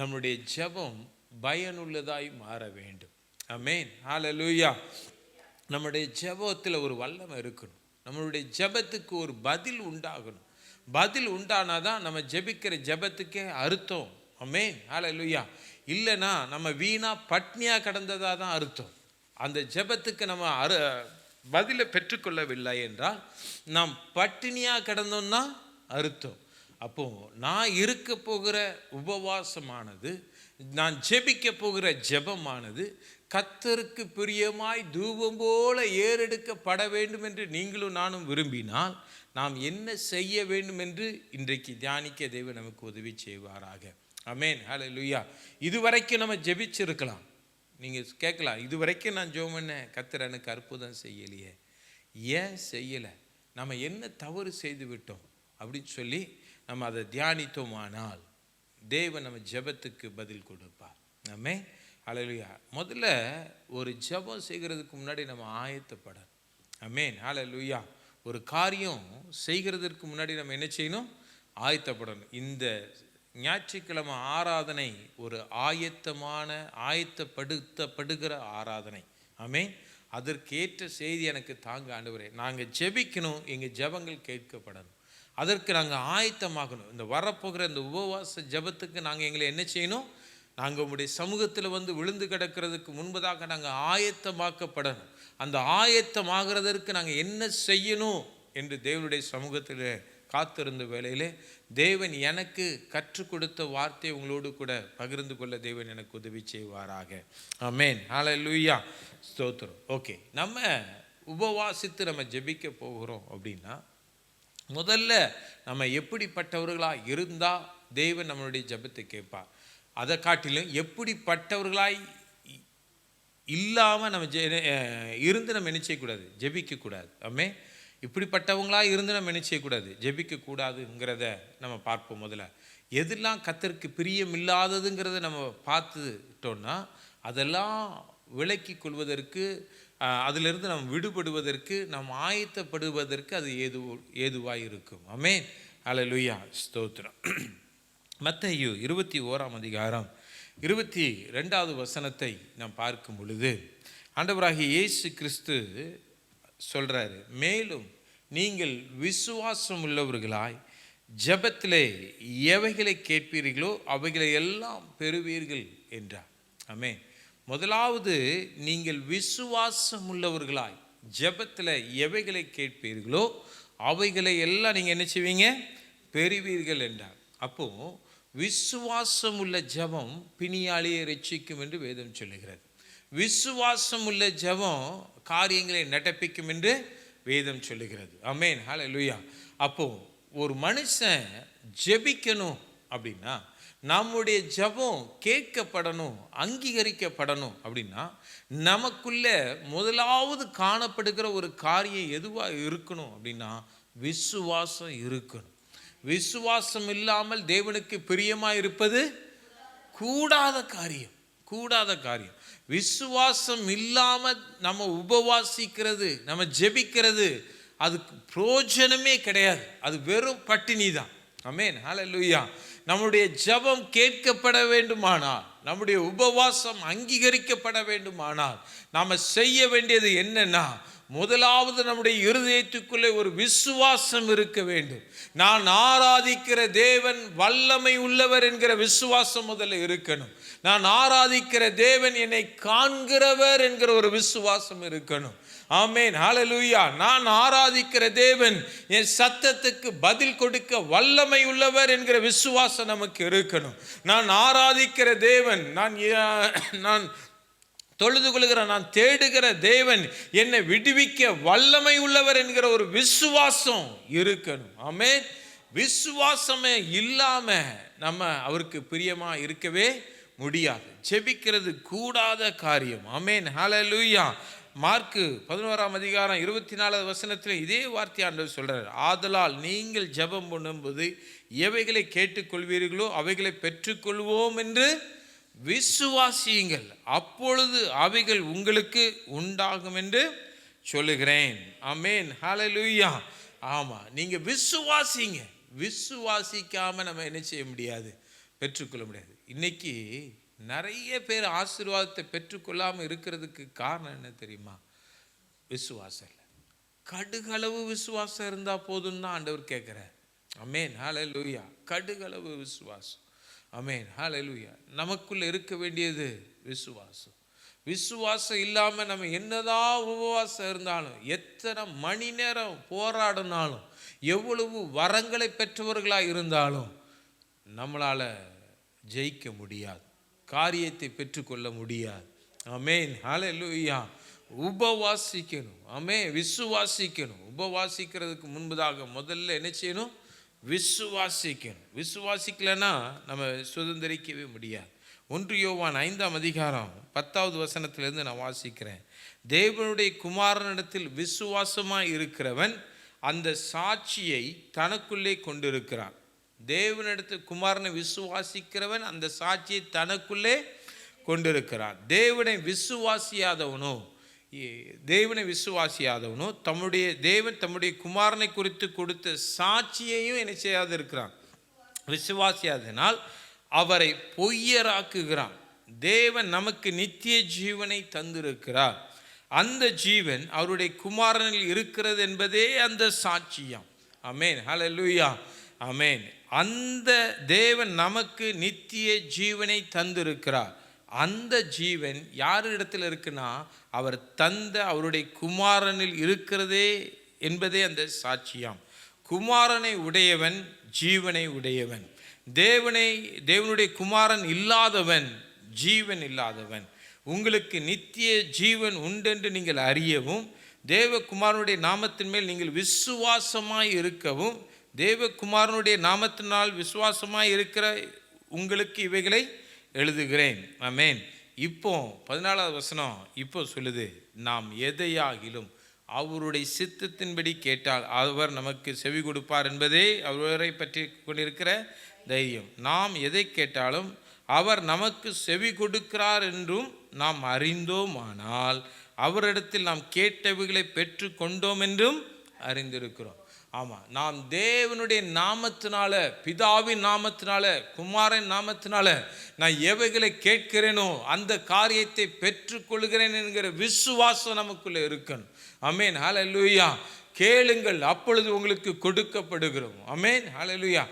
நம்முடைய ஜெபம் பயனுள்ளதாய் மாற வேண்டும். ஆமென், ஹல்லேலூயா. நம்முடைய ஜெபத்தில் ஒரு வல்லமை இருக்கணும். நம்மளுடைய ஜெபத்துக்கு ஒரு பதில் உண்டாகணும். பதில் உண்டானாதான் நம்ம ஜெபிக்கிற ஜெபத்துக்கே அர்த்தம். ஆமென், ஹல்லேலூயா. இல்லைன்னா நம்ம வீணா பட்னியாக கடந்ததாக தான் அர்த்தம். அந்த ஜெபத்துக்கு நம்ம பதிலை பெற்றுக்கொள்ளவில்லை என்றால் நாம் பட்டினியாக கடந்தோம்னா அர்த்தம். அப்போ நான் இருக்க போகிற உபவாசமானது, நான் ஜெபிக்க போகிற ஜெபமானது கர்த்தருக்கு பிரியமாய் தூபம் போல ஏறெடுக்கப்பட வேண்டும் என்று நீங்களும் நானும் விரும்பினால் நாம் என்ன செய்ய வேண்டும் என்று இன்றைக்கு தியானிக்க தேவன் நமக்கு உதவி செய்வாராக. ஆமென், ஹல்லேலூயா. இதுவரைக்கும் நம்ம ஜெபிச்சிருக்கலாம். நீங்கள் கேட்கலாம், இதுவரைக்கும் நான் ஜெபம் பண்ணேன், கர்த்தர் எனக்கு அற்புதம் செய்யலையே. ஏன் செய்யலை? நம்ம என்ன தவறு செய்து விட்டோம் அப்படின்னு சொல்லி நம்ம அதை தியானித்தோமானால் தேவன் நம்ம ஜெபத்துக்கு பதில் கொடுப்பார். ஆமென், ஹல்லேலூயா. முதல்ல ஒரு ஜெபம் செய்கிறதுக்கு முன்னாடி நம்ம ஆயத்தப்படணும். ஆமென், ஹல்லேலூயா. ஒரு காரியம் செய்கிறதுக்கு முன்னாடி நம்ம என்ன செய்யணும்? ஆயத்தப்படணும். இந்த ஞாயிற்றுக்கிழமை ஆராதனை ஒரு ஆயத்தப்படுகிற ஆராதனை. ஆமென். அதற்கேற்ற செய்தி எனக்கு தாங்க ஆண்டவரே. நாங்கள் ஜெபிக்கணும், எங்கள் ஜெபங்கள் கேட்கப்படணும். அதற்கு நாங்கள் ஆயத்தமாகணும். இந்த வரப்போகிற இந்த உபவாச ஜெபத்துக்கு நாங்கள் எங்களை என்ன செய்யணும்? நாங்கள் உங்களுடைய சமூகத்தில் வந்து விழுந்து கிடக்கிறதுக்கு முன்பதாக நாங்கள் ஆயத்தமாக்கப்படணும். அந்த ஆயத்தமாகிறதற்கு நாங்கள் என்ன செய்யணும் என்று தேவனுடைய சமூகத்தில் காத்திருந்த வேளையிலே தேவன் எனக்கு கற்றுக் கொடுத்த வார்த்தையை உங்களோடு கூட பகிர்ந்து கொள்ள தேவன் எனக்கு உதவி செய்வாராக. ஆமென், ஹல்லேலூயா, ஸ்தோத்திரம். ஓகே, நம்ம உபவாசித்து நம்ம ஜெபிக்க போகிறோம் அப்படின்னா முதல்ல நம்ம எப்படிப்பட்டவர்களாக இருந்தால் தேவன் நம்மளுடைய ஜெபத்தை கேட்பார். அதை காட்டிலும் எப்படிப்பட்டவர்களாய் இல்லாமல் நம்ம இருந்து நம்ம என்ன செய்யக்கூடாது? ஜெபிக்கக்கூடாது. ஆமென். இப்படிப்பட்டவங்களாக இருந்து நம்ம என்ன செய்யக்கூடாது? ஜெபிக்கக்கூடாதுங்கிறத நம்ம பார்ப்போம். முதல்ல எதெல்லாம் கர்த்தருக்கு பிரியம் இல்லாததுங்கிறத நம்ம பார்த்துட்டோன்னா அதெல்லாம் விலக்கி கொள்வதற்கு, அதிலிருந்து நம்ம விடுபடுவதற்கு, நாம் ஆயத்தப்படுவதற்கு அது ஏதுவாக இருக்கும். ஆமென், ஹல்லேலூயா, ஸ்தோத்திரம். மத்தேயு 21ஆம் அதிகாரம் 22வது வசனத்தை நாம் பார்க்கும் பொழுது ஆண்டவராகிய இயேசு கிறிஸ்து சொல்றாரு, மேலும் நீங்கள் விசுவாசம் உள்ளவர்களாய் ஜெபத்திலே எவைகளை கேட்பீர்களோ அவைகளை எல்லாம் பெறுவீர்கள் என்றார். ஆமென். முதலாவது, நீங்கள் விசுவாசம் உள்ளவர்களாய் ஜெபத்தில் எவைகளை கேட்பீர்களோ அவைகளை எல்லாம் நீங்கள் என்ன செய்வீங்க? பெறுவீர்கள் என்றார். அப்போ விசுவாசம் உள்ள ஜெபம் பிணியாளியை ரட்சிக்கும் என்று வேதம் சொல்லுகிறது. விசுவாசம் உள்ள ஜெபம் காரியங்களை நடப்பிக்கும் என்று வேதம் சொல்லுகிறது. ஆமென், ஹல்லேலூயா. அப்போ ஒரு மனுஷன் ஜெபிக்கணும் அப்படின்னா, நம்முடைய ஜெபம் கேட்கப்படணும், அங்கீகரிக்கப்படணும் அப்படின்னா நமக்குள்ள முதலாவது காணப்படுகிற ஒரு காரியம் எதுவாக இருக்கணும் அப்படின்னா விசுவாசம் இருக்கணும். விசுவாசம் இல்லாமல் தேவனுக்கு பிரியமாக இருப்பது கூடாத காரியம், கூடாத காரியம். விசுவாசம் இல்லாமல் நம்ம உபவாசிக்கிறது, நம்ம ஜெபிக்கிறது, அதுக்கு பிரயோஜனமே கிடையாது. அது வெறும் பட்டினி தான். ஆமென், ஹல்லேலூயா. நம்முடைய ஜெபம் கேட்கப்பட வேண்டுமானால், நம்முடைய உபவாசம் அங்கீகரிக்கப்பட வேண்டுமானால் நாம் செய்ய வேண்டியது என்னன்னா, முதலாவது நம்முடைய இருதயத்துக்குள்ளே ஒரு விசுவாசம் இருக்க வேண்டும். நான் ஆராதிக்கிற தேவன் வல்லமை உள்ளவர் என்கிற விசுவாசம் முதல்ல இருக்கணும். நான் ஆராதிக்கிற தேவன் என்னை காண்கிறவர் என்கிற ஒரு விசுவாசம் இருக்கணும். ஆமென், ஹல்லேலூயா. நான் ஆராதிக்கிற தேவன் என் சத்தத்துக்கு பதில் கொடுக்க வல்லமை உள்ளவர் என்கிற விசுவாசம் நமக்கு இருக்கணும். நான் ஆராதிக்கிற தேவன், நான் தொழுது கொள்கிற, நான் தேடுகிற தேவன் என்னை விடுவிக்க வல்லமை உள்ளவர் என்கிற ஒரு விசுவாசம் இருக்கணும். ஆமென். விசுவாசமே இல்லாம நம்ம அவருக்கு பிரியமா இருக்கவே முடியாது. ஜெபிக்கிறது கூடாத காரியம். ஆமென், ஹல்லேலூயா. மார்க்கு 11ஆம் அதிகாரம் 24வது வசனத்தில் இதே வார்த்தை ஆண்டவர் சொல்றார். ஆதலால் நீங்கள் ஜெபம் பண்ணும்போது எவைகளை கேட்டுக்கொள்வீர்களோ அவைகளை பெற்றுக்கொள்வோம் என்று விசுவாசியுங்கள், அப்பொழுது அவைகள் உங்களுக்கு உண்டாகும் என்று சொல்லுகிறேன். ஆமென், ஹல்லேலூயா. ஆமா, நீங்க விசுவாசிங்க. விசுவாசிக்காம நம்ம என்ன செய்ய முடியாது? பெற்றுக்கொள்ள முடியாது. இன்னைக்கு நிறைய பேர் ஆசீர்வாதத்தை பெற்றுக்கொள்ளாமல் இருக்கிறதுக்கு காரணம் என்ன தெரியுமா? விசுவாசம் இல்லை. கடுகளவு விசுவாசம் இருந்தால் போதும்னு தான் ஆண்டவர் கேட்குறார். ஆமென், ஹல்லேலூயா. கடுகளவு விசுவாசம். ஆமென், ஹல்லேலூயா. நமக்குள்ள இருக்க வேண்டியது விசுவாசம். விசுவாசம் இல்லாமல் நம்ம என்னதான் உபவாசம் இருந்தாலும், எத்தனை மணி நேரம் போராடினாலும், எவ்வளவு வரங்களை பெற்றவர்களாக இருந்தாலும் நம்மளால் ஜெயிக்க முடியாது, காரியத்தை பெற்றுக்கொள்ள முடியாது. ஆமென், ஹல்லேலூயா. உபவாசிக்கணும். ஆமென், விசுவாசிக்கணும். உபவாசிக்கிறதுக்கு முன்பதாக முதல்ல என்ன செய்யணும்? விசுவாசிக்கணும். விசுவாசிக்கலைன்னா நம்ம சுதந்திரிக்கவே முடியாது. 1 யோவான் 5ஆம் அதிகாரம் 10வது வசனத்திலிருந்து நான் வாசிக்கிறேன். தேவனுடைய குமாரனிடத்தில் விசுவாசமாய் இருக்கிறவன் அந்த சாட்சியை தனக்குள்ளே கொண்டிருக்கிறான். தேவனிடத்தில் குமாரனை விசுவாசிக்கிறவன் அந்த சாட்சியை தனக்குள்ளே கொண்டிருக்கிறான். தேவனை விசுவாசியாதவனோ தம்முடைய குமாரனை குறித்து கொடுத்த சாட்சியையும் என்ன செய்யாது இருக்கிறான்? விசுவாசியாதனால் அவரை பொய்யராக்குகிறான். தேவன் நமக்கு நித்திய ஜீவனை தந்திருக்கிறார். அந்த ஜீவன் அவருடைய குமாரனில் இருக்கிறது என்பதே அந்த சாட்சியம். ஆமென், ஹல்லேலூயா. ஆமென். அந்த தேவன் நமக்கு நித்திய ஜீவனை தந்திருக்கிறார். அந்த ஜீவன் யாரிடத்தில் இருக்குன்னா, அவர் தந்த அவருடைய குமாரனில் இருக்கிறதே என்பதே அந்த சாட்சியம். குமாரனை உடையவன் ஜீவனை உடையவன். தேவனுடைய குமாரன் இல்லாதவன் ஜீவன் இல்லாதவன். உங்களுக்கு நித்திய ஜீவன் உண்டென்று நீங்கள் அறியவும், தேவகுமாரனுடைய நாமத்தின் மேல் நீங்கள் விசுவாசமாய் இருக்கவும், தேவகுமாரனுடைய நாமத்தினால் விசுவாசமாய் இருக்கிற உங்களுக்கு இவைகளை எழுதுகிறேன். ஆமென். இப்போ 14வது வசனம் இப்போ சொல்லுது, நாம் எதையாகிலும் அவருடைய சித்தத்தின்படி கேட்டால் அவர் நமக்கு செவி கொடுப்பார் என்பதே அவரை பற்றி கொண்டிருக்கிற தைரியம். நாம் எதை கேட்டாலும் அவர் நமக்கு செவி கொடுக்கிறார் என்றும் நாம் அறிந்தோமானால் அவரிடத்தில் நாம் கேட்டவைகளை பெற்று கொண்டோம் என்றும் அறிந்திருக்கிறோம். ஆமாம், நாம் தேவனுடைய நாமத்தினால, பிதாவின் நாமத்தினால, குமாரன் நாமத்தினால நான் எவைகளை கேட்கிறேனோ அந்த காரியத்தை பெற்றுக்கொள்கிறேன் என்கிற விசுவாசம் நமக்குள்ளே இருக்கணும். ஆமென், ஹல்லேலூயா. கேளுங்கள் அப்பொழுது உங்களுக்கு கொடுக்கப்படுகிறோம். ஆமென், ஹல்லேலூயா.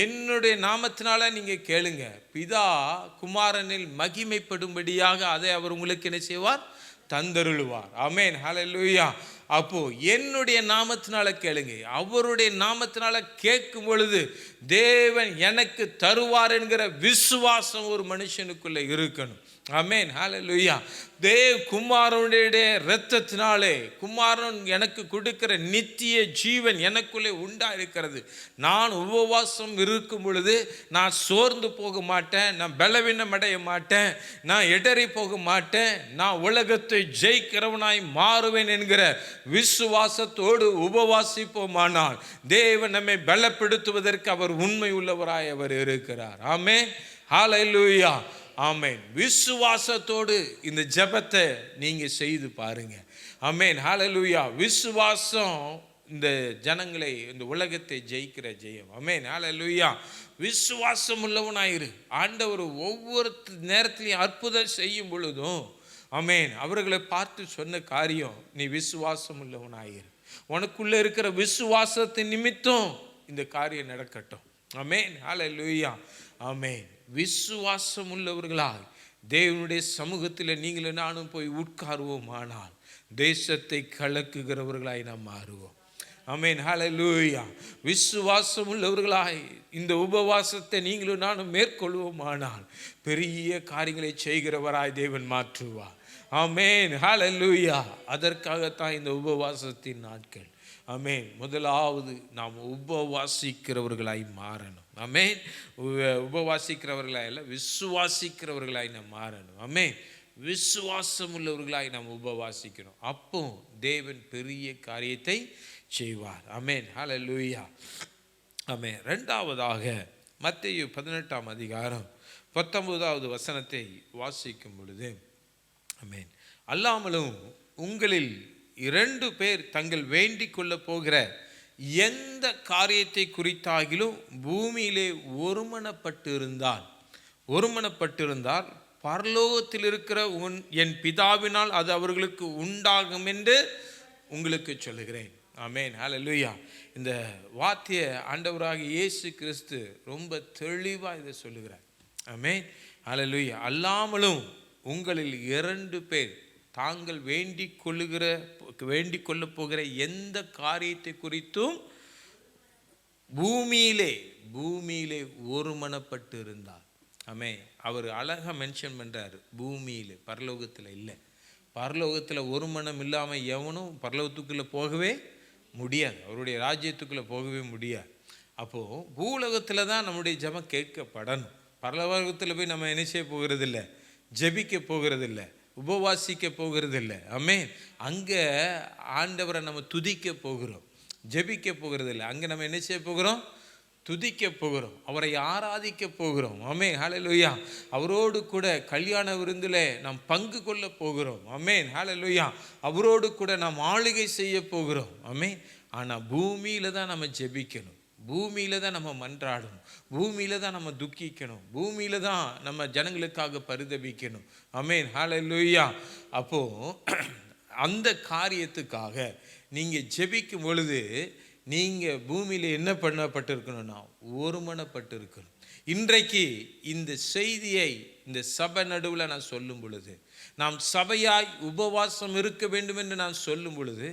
என்னுடைய நாமத்தினால நீங்கள் கேளுங்க, பிதா குமாரனில் மகிமைப்படும்படியாக அதை அவர் உங்களுக்கு என்ன செய்வார்? தந்தருளுவார். ஆமென், ஹல்லேலூயா. அப்போ என்னுடைய நாமத்தினால கேளுங்க. அவருடைய நாமத்தினால கேட்கும் பொழுது தேவன் எனக்கு தருவார் என்கிற விசுவாசம் ஒரு மனுஷனுக்குள்ள இருக்கணும். ஆமென், ஹல்லேலூயா. குமாரனுடைய இரத்தத்தினாலே குமாரன் எனக்கு கொடுக்கிற நித்திய ஜீவன் எனக்குள்ளே உண்டா இருக்கிறது. நான் உபவாசம் இருக்கும் பொழுது நான் சோர்ந்து போக மாட்டேன், நான் பலவீனம் அடைய மாட்டேன், நான் இடறி போக மாட்டேன், நான் உலகத்தை ஜெயிக்கிறவனாய் மாறுவேன் என்கிற விசுவாசத்தோடு உபவாசிப்போமானால் தேவன் நம்மை பலப்படுத்துவதற்கு அவர் உண்மை உள்ளவராய் அவர் இருக்கிறார். ஆமென், ஹல்லேலூயா. ஆமென். விசுவாசத்தோடு இந்த ஜெபத்தை நீங்க செய்து பாருங்க. ஆமென், ஹல்லேலூயா. விசுவாசம் இந்த ஜனங்களை, இந்த உலகத்தை ஜெயிக்கிற ஜெயம். ஆமென், ஹல்லேலூயா. விசுவாசம் உள்ளவனாயிரு. ஆண்டவர் ஒவ்வொரு நேரத்திலையும் அற்புதம் செய்யும் பொழுதும் ஆமென். அவர்களை பார்த்து சொன்ன காரியம், நீ விசுவாசம் உள்ளவனாயிரு, உனக்குள்ள இருக்கிற விசுவாசத்தின் நிமித்தம் இந்த காரியம் நடக்கட்டும். ஆமென். ஹல்லேலூயா. ஆமென். விசுவாசம் உள்ளவர்களாய் தேவனுடைய சமூகத்தில் நீங்களும் நானும் போய் உட்காருவோம், ஆனால் தேசத்தை கலக்குகிறவர்களாய் நாம் மாறுவோம். ஆமென். ஹல்லேலூயா. விசுவாசம் உள்ளவர்களாய் இந்த உபவாசத்தை நீங்களும் நானும் மேற்கொள்வோம், ஆனால் பெரிய காரியங்களை செய்கிறவராய் தேவன் மாற்றுவார். ஆமென். ஹல்லேலூயா. அதற்காகத்தான் இந்த உபவாசத்தின் நாட்கள். ஆமென். முதலாவது நாம் உபவாசிக்கிறவர்களாய் மாறணும். ஆமென். உபவாசிக்கிறவர்களாய் அல்ல, விசுவாசிக்கிறவர்களாய் நாம் மாறணும். ஆமென். விசுவாசம் உள்ளவர்களாய் நாம் உபவாசிக்கணும். அப்போ தேவன் பெரிய காரியத்தை செய்வார். ஆமென். ஹல்லேலூயா. ஆமென். இரண்டாவதாக மத்தேயு 18ஆம் அதிகாரம் 19வது வசனத்தை வாசிக்கும் பொழுது, ஆமென், அல்லாமலும் உங்களில் 2 பேர் தங்கள் வேண்டிக் கொள்ள போகிற எந்த காரியத்தை குறித்தாகிலும் பூமியிலே ஒருமனப்பட்டிருந்தால் பரலோகத்தில் இருக்கிற என் பிதாவினால் அது அவர்களுக்கு உண்டாகும் என்று உங்களுக்கு சொல்லுகிறேன். ஆமென். ஹல்லேலூயா. இந்த வார்த்தையை ஆண்டவராகிய இயேசு கிறிஸ்து ரொம்ப தெளிவாக இதை சொல்லுகிறார். ஆமென். ஹல்லேலூயா. அல்லாமலும் உங்களில் 2 பேர் தாங்கள் வேண்டிக் கொள்ள போகிற எந்த காரியத்தை குறித்தும் பூமியிலே ஒருமனப்பட்டு இருந்தார். ஆமென். அவர் அழகாக மென்ஷன் பண்ணுறாரு, பூமியில், பரலோகத்தில் இல்லை. பரலோகத்தில் ஒரு மனம் இல்லாமல் எவனும் பரலோகத்துக்குள்ளே போகவே முடியாது, அவருடைய ராஜ்யத்துக்குள்ளே போகவே முடியாது. அப்போது பூலோகத்தில் தான் நம்முடைய ஜெபம் கேட்கப்படணும். பரலோகத்தில் போய் நம்ம என்ன செய்ய போகிறதில்லை, ஜெபிக்க போகிறதில்லை, உபவாசிக்க போகிறதில்லை. ஆமென். அங்கே ஆண்டவரை நம்ம துதிக்க போகிறோம், ஜெபிக்க போகிறதில்லை. அங்கே நம்ம என்ன செய்ய போகிறோம், துதிக்க போகிறோம், அவரை ஆராதிக்க போகிறோம். ஆமென். ஹல்லேலூயா. அவரோடு கூட கல்யாண விருந்தில் நாம் பங்கு கொள்ள போகிறோம். ஆமென். ஹல்லேலூயா. அவரோடு கூட நாம் ஆளுகை செய்ய போகிறோம். ஆமென். ஆனால் பூமியில் தான் நம்ம ஜெபிக்கணும், பூமியில் தான் நம்ம மன்றாடணும், பூமியில் தான் நம்ம துக்கிக்கணும், பூமியில் தான் நம்ம ஜனங்களுக்காக பரிதபிக்கணும். ஆமென். ஹல்லேலூயா. அப்போது அந்த காரியத்துக்காக நீங்கள் ஜெபிக்கும் பொழுது நீங்கள் பூமியில் என்ன பண்ணப்பட்டிருக்கணும்னா ஒருமனப்பட்டு இருக்கணும். இன்றைக்கு இந்த செய்தியை இந்த சபை நடுவில் நான் சொல்லும் பொழுது, நாம் சபையாய் உபவாசம் இருக்க வேண்டும் என்று நான் சொல்லும் பொழுது,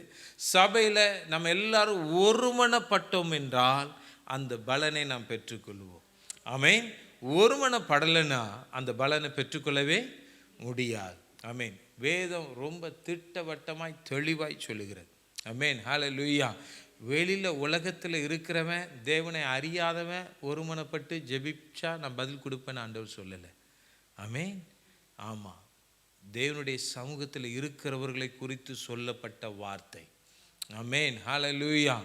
சபையில் நம்ம எல்லாரும் ஒருமனப்பட்டோம் என்றால் அந்த பலனை நாம் பெற்றுக்கொள்வோம். ஆமென். ஒருமனப்படலைன்னா அந்த பலனை பெற்றுக்கொள்ளவே முடியாது. ஆமென். வேதம் ரொம்ப திட்டவட்டமாய் தெளிவாய் சொல்லுகிறது. ஆமென். ஹல்லேலூயா. வெளியில் உலகத்தில் இருக்கிறவன், தேவனை அறியாதவன் ஒருமனப்பட்டு ஜெபிச்சா நான் பதில் கொடுப்பேன்னு ஆண்டவர் சொல்லலை. ஆமென். ஆமாம், தேவனுடைய சமூகத்தில் இருக்கிறவர்களை குறித்து சொல்லப்பட்ட வார்த்தை. ஆமென். ஹல்லேலூயா.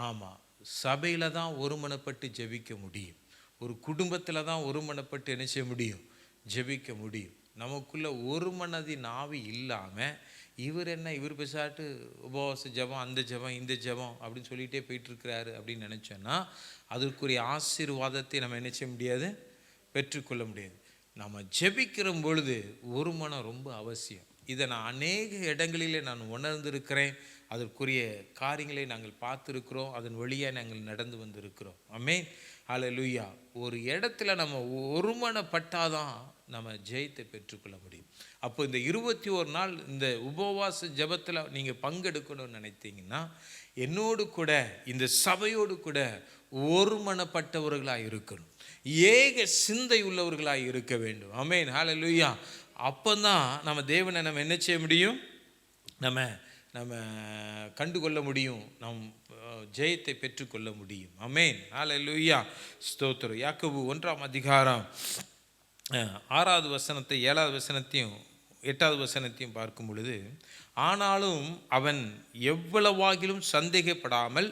ஆமாம், சபையில் தான் ஒருமனப்பட்டு ஜெபிக்க முடியும், ஒரு குடும்பத்தில் தான் ஒருமனப்பட்டு என்ன செய்ய முடியும், ஜெபிக்க முடியும். நமக்குள்ள ஒரு மனதின் ஆவி இல்லாமல் இவர் பேசாட்டு உபவாச ஜெபம், அந்த ஜெபம், இந்த ஜெபம் அப்படின்னு சொல்லிகிட்டே போயிட்டுருக்கிறாரு அப்படின்னு நினச்சோன்னா அதற்குரிய ஆசீர்வாதத்தை நம்ம என்ன செய்ய முடியாது, பெற்றுக்கொள்ள முடியாது. நம்ம ஜெபிக்கிற பொழுது ஒரு மனம் ரொம்ப அவசியம். இதை நான் அநேக இடங்களிலே நான் உணர்ந்திருக்கிறேன். அதற்குரிய காரியங்களை நாங்கள் பார்த்துருக்கிறோம், அதன் வழியாக நாங்கள் நடந்து வந்திருக்கிறோம். ஆமென். ஹல்லேலூயா. ஒரு இடத்துல நம்ம ஒருமனப்பட்டாதான் நம்ம ஜெயத்தை பெற்றுக்கொள்ள முடியும். அப்போ இந்த 21 நாள் இந்த உபவாச ஜெபத்தில் நீங்கள் பங்கெடுக்கணும்னு நினைத்தீங்கன்னா என்னோடு கூட இந்த சபையோடு கூட ஒருமனப்பட்டவர்களாக இருக்கணும், ஏக சிந்தை உள்ளவர்களாக இருக்க வேண்டும். ஆமென். ஹல்லேலூயா. அப்போ தான் நம்ம தேவனை நம்ம என்ன செய்ய முடியும், நம்ம கண்டுகொள்ள முடியும், நம் ஜெயத்தை பெற்றுக்கொள்ள முடியும். ஆமென். ஹல்லேலூயா. ஸ்தோத்திரம். யாக்கோபு 1ஆம் அதிகாரம் 6வது வசனத்தை 7வது வசனத்தையும் 8வது வசனத்தையும் பார்க்கும் பொழுது, ஆனாலும் அவன் எவ்வளவாகிலும் சந்தேகப்படாமல்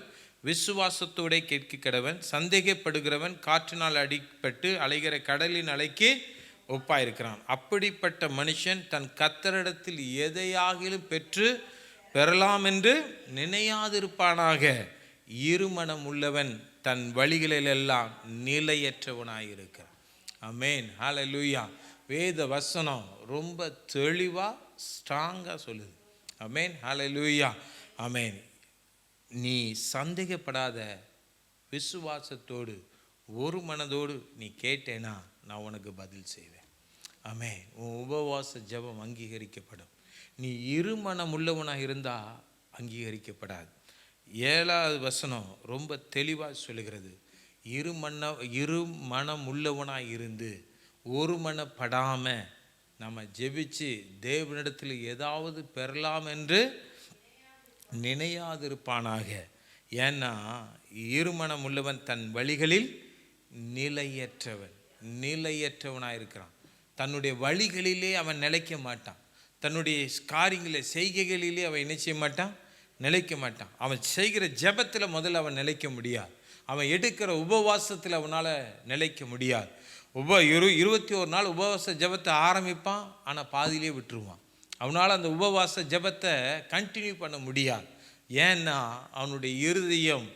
விசுவாசத்தோടെ கேட்க கடவன், சந்தேகப்படுகிறவன் காற்றினால் அடிப்பட்டு அலைகிற கடலின் அலைக்கு ஒப்பாயிருக்கிறான். அப்படிப்பட்ட மனுஷன் தன் கர்த்தரிடத்தில் எதையாகிலும் பெறலாம் என்று நினையாதிருப்பானாக. இருமனம் உள்ளவன் தன் வழிகளிலெல்லாம் நிலையற்றவனாயிருக்கிறான். ஆமென். ஹல்லேலூயா. வேத வசனம் ரொம்ப தெளிவாக ஸ்ட்ராங்காக சொல்லுது. ஆமென், ஹல்லேலூயா. ஆமென். நீ சந்தேகப்படாத, விசுவாசத்தோடு ஒரு மனதோடு நீ கேட்டேனா நான் உனக்கு பதில் செய்வேன். ஆமென். உன் உபவாச ஜெபம் அங்கீகரிக்கப்படும். நீ இருமனம் உள்ளவனாக இருந்தால் அங்கீகரிக்கப்படாது. 7வது வசனம் ரொம்ப தெளிவாக சொல்லுகிறது. இரு மனம் உள்ளவனாக இருந்து ஒரு மனப்படாமல் நம்ம ஜெபிச்சு தேவனிடத்தில் ஏதாவது பெறலாம் என்று நினையாதிருப்பானாக. ஏன்னா இருமனம் உள்ளவன் தன் வழிகளில் நிலையற்றவனாக இருக்கிறான். தன்னுடைய வழிகளிலே அவன் நிலைக்க மாட்டான். தன்னுடைய காரியங்களில் செய்கைகளிலே அவன் என்ன செய்ய மாட்டான், நிலைக்க மாட்டான். அவன் செய்கிற ஜெபத்தில் முதல்ல அவன் நிலைக்க முடியாது. அவன் எடுக்கிற உபவாசத்தில் அவனால் நிலைக்க முடியாது. 21 நாள் உபவாச ஜெபத்தை ஆரம்பிப்பான், ஆனால் பாதியிலே விட்டுருவான். அவனால் அந்த உபவாச ஜெபத்தை கண்டினியூ பண்ண முடியாது. ஏன்னா அவனுடைய இருதயம்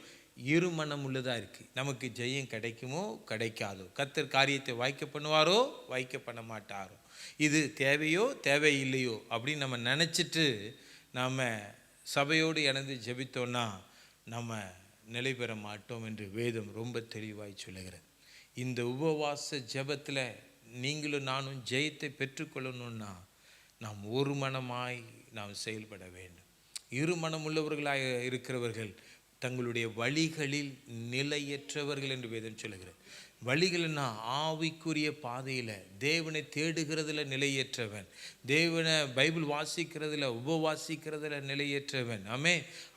இருமனம் உள்ளதாக இருக்குது. நமக்கு ஜெயம் கிடைக்குமோ கிடைக்காதோ, கர்த்தர் காரியத்தை வாய்க்க பண்ணுவாரோ வாய்க்க பண்ண மாட்டாரோ, இது தேவையோ தேவையில்லையோ அப்படின்னு நம்ம நினச்சிட்டு நாம் சபையோடு இணைந்து ஜெபித்தோன்னா நம்ம நிலை பெற மாட்டோம் என்று வேதம் ரொம்ப தெளிவாய் சொல்லுகிறது. இந்த உபவாச ஜெபத்தில் நீங்களும் நானும் ஜெயத்தை பெற்றுக்கொள்ளணும்னா நாம் ஒரு மனமாய் நாம் செயல்பட வேண்டும். இரு மனம் உள்ளவர்களாக இருக்கிறவர்கள் தங்களுடைய வழிகளில் நிலையற்றவர்கள் என்று வேதம் சொல்லுகிறது. வழிகள்னா ஆவிக்குரிய பாதையில் தேவனை தேடுகிறதுல நிலையற்றவன், தேவனை பைபிள் வாசிக்கிறதுல உபவாசிக்கிறதுல நிலையற்றவன்,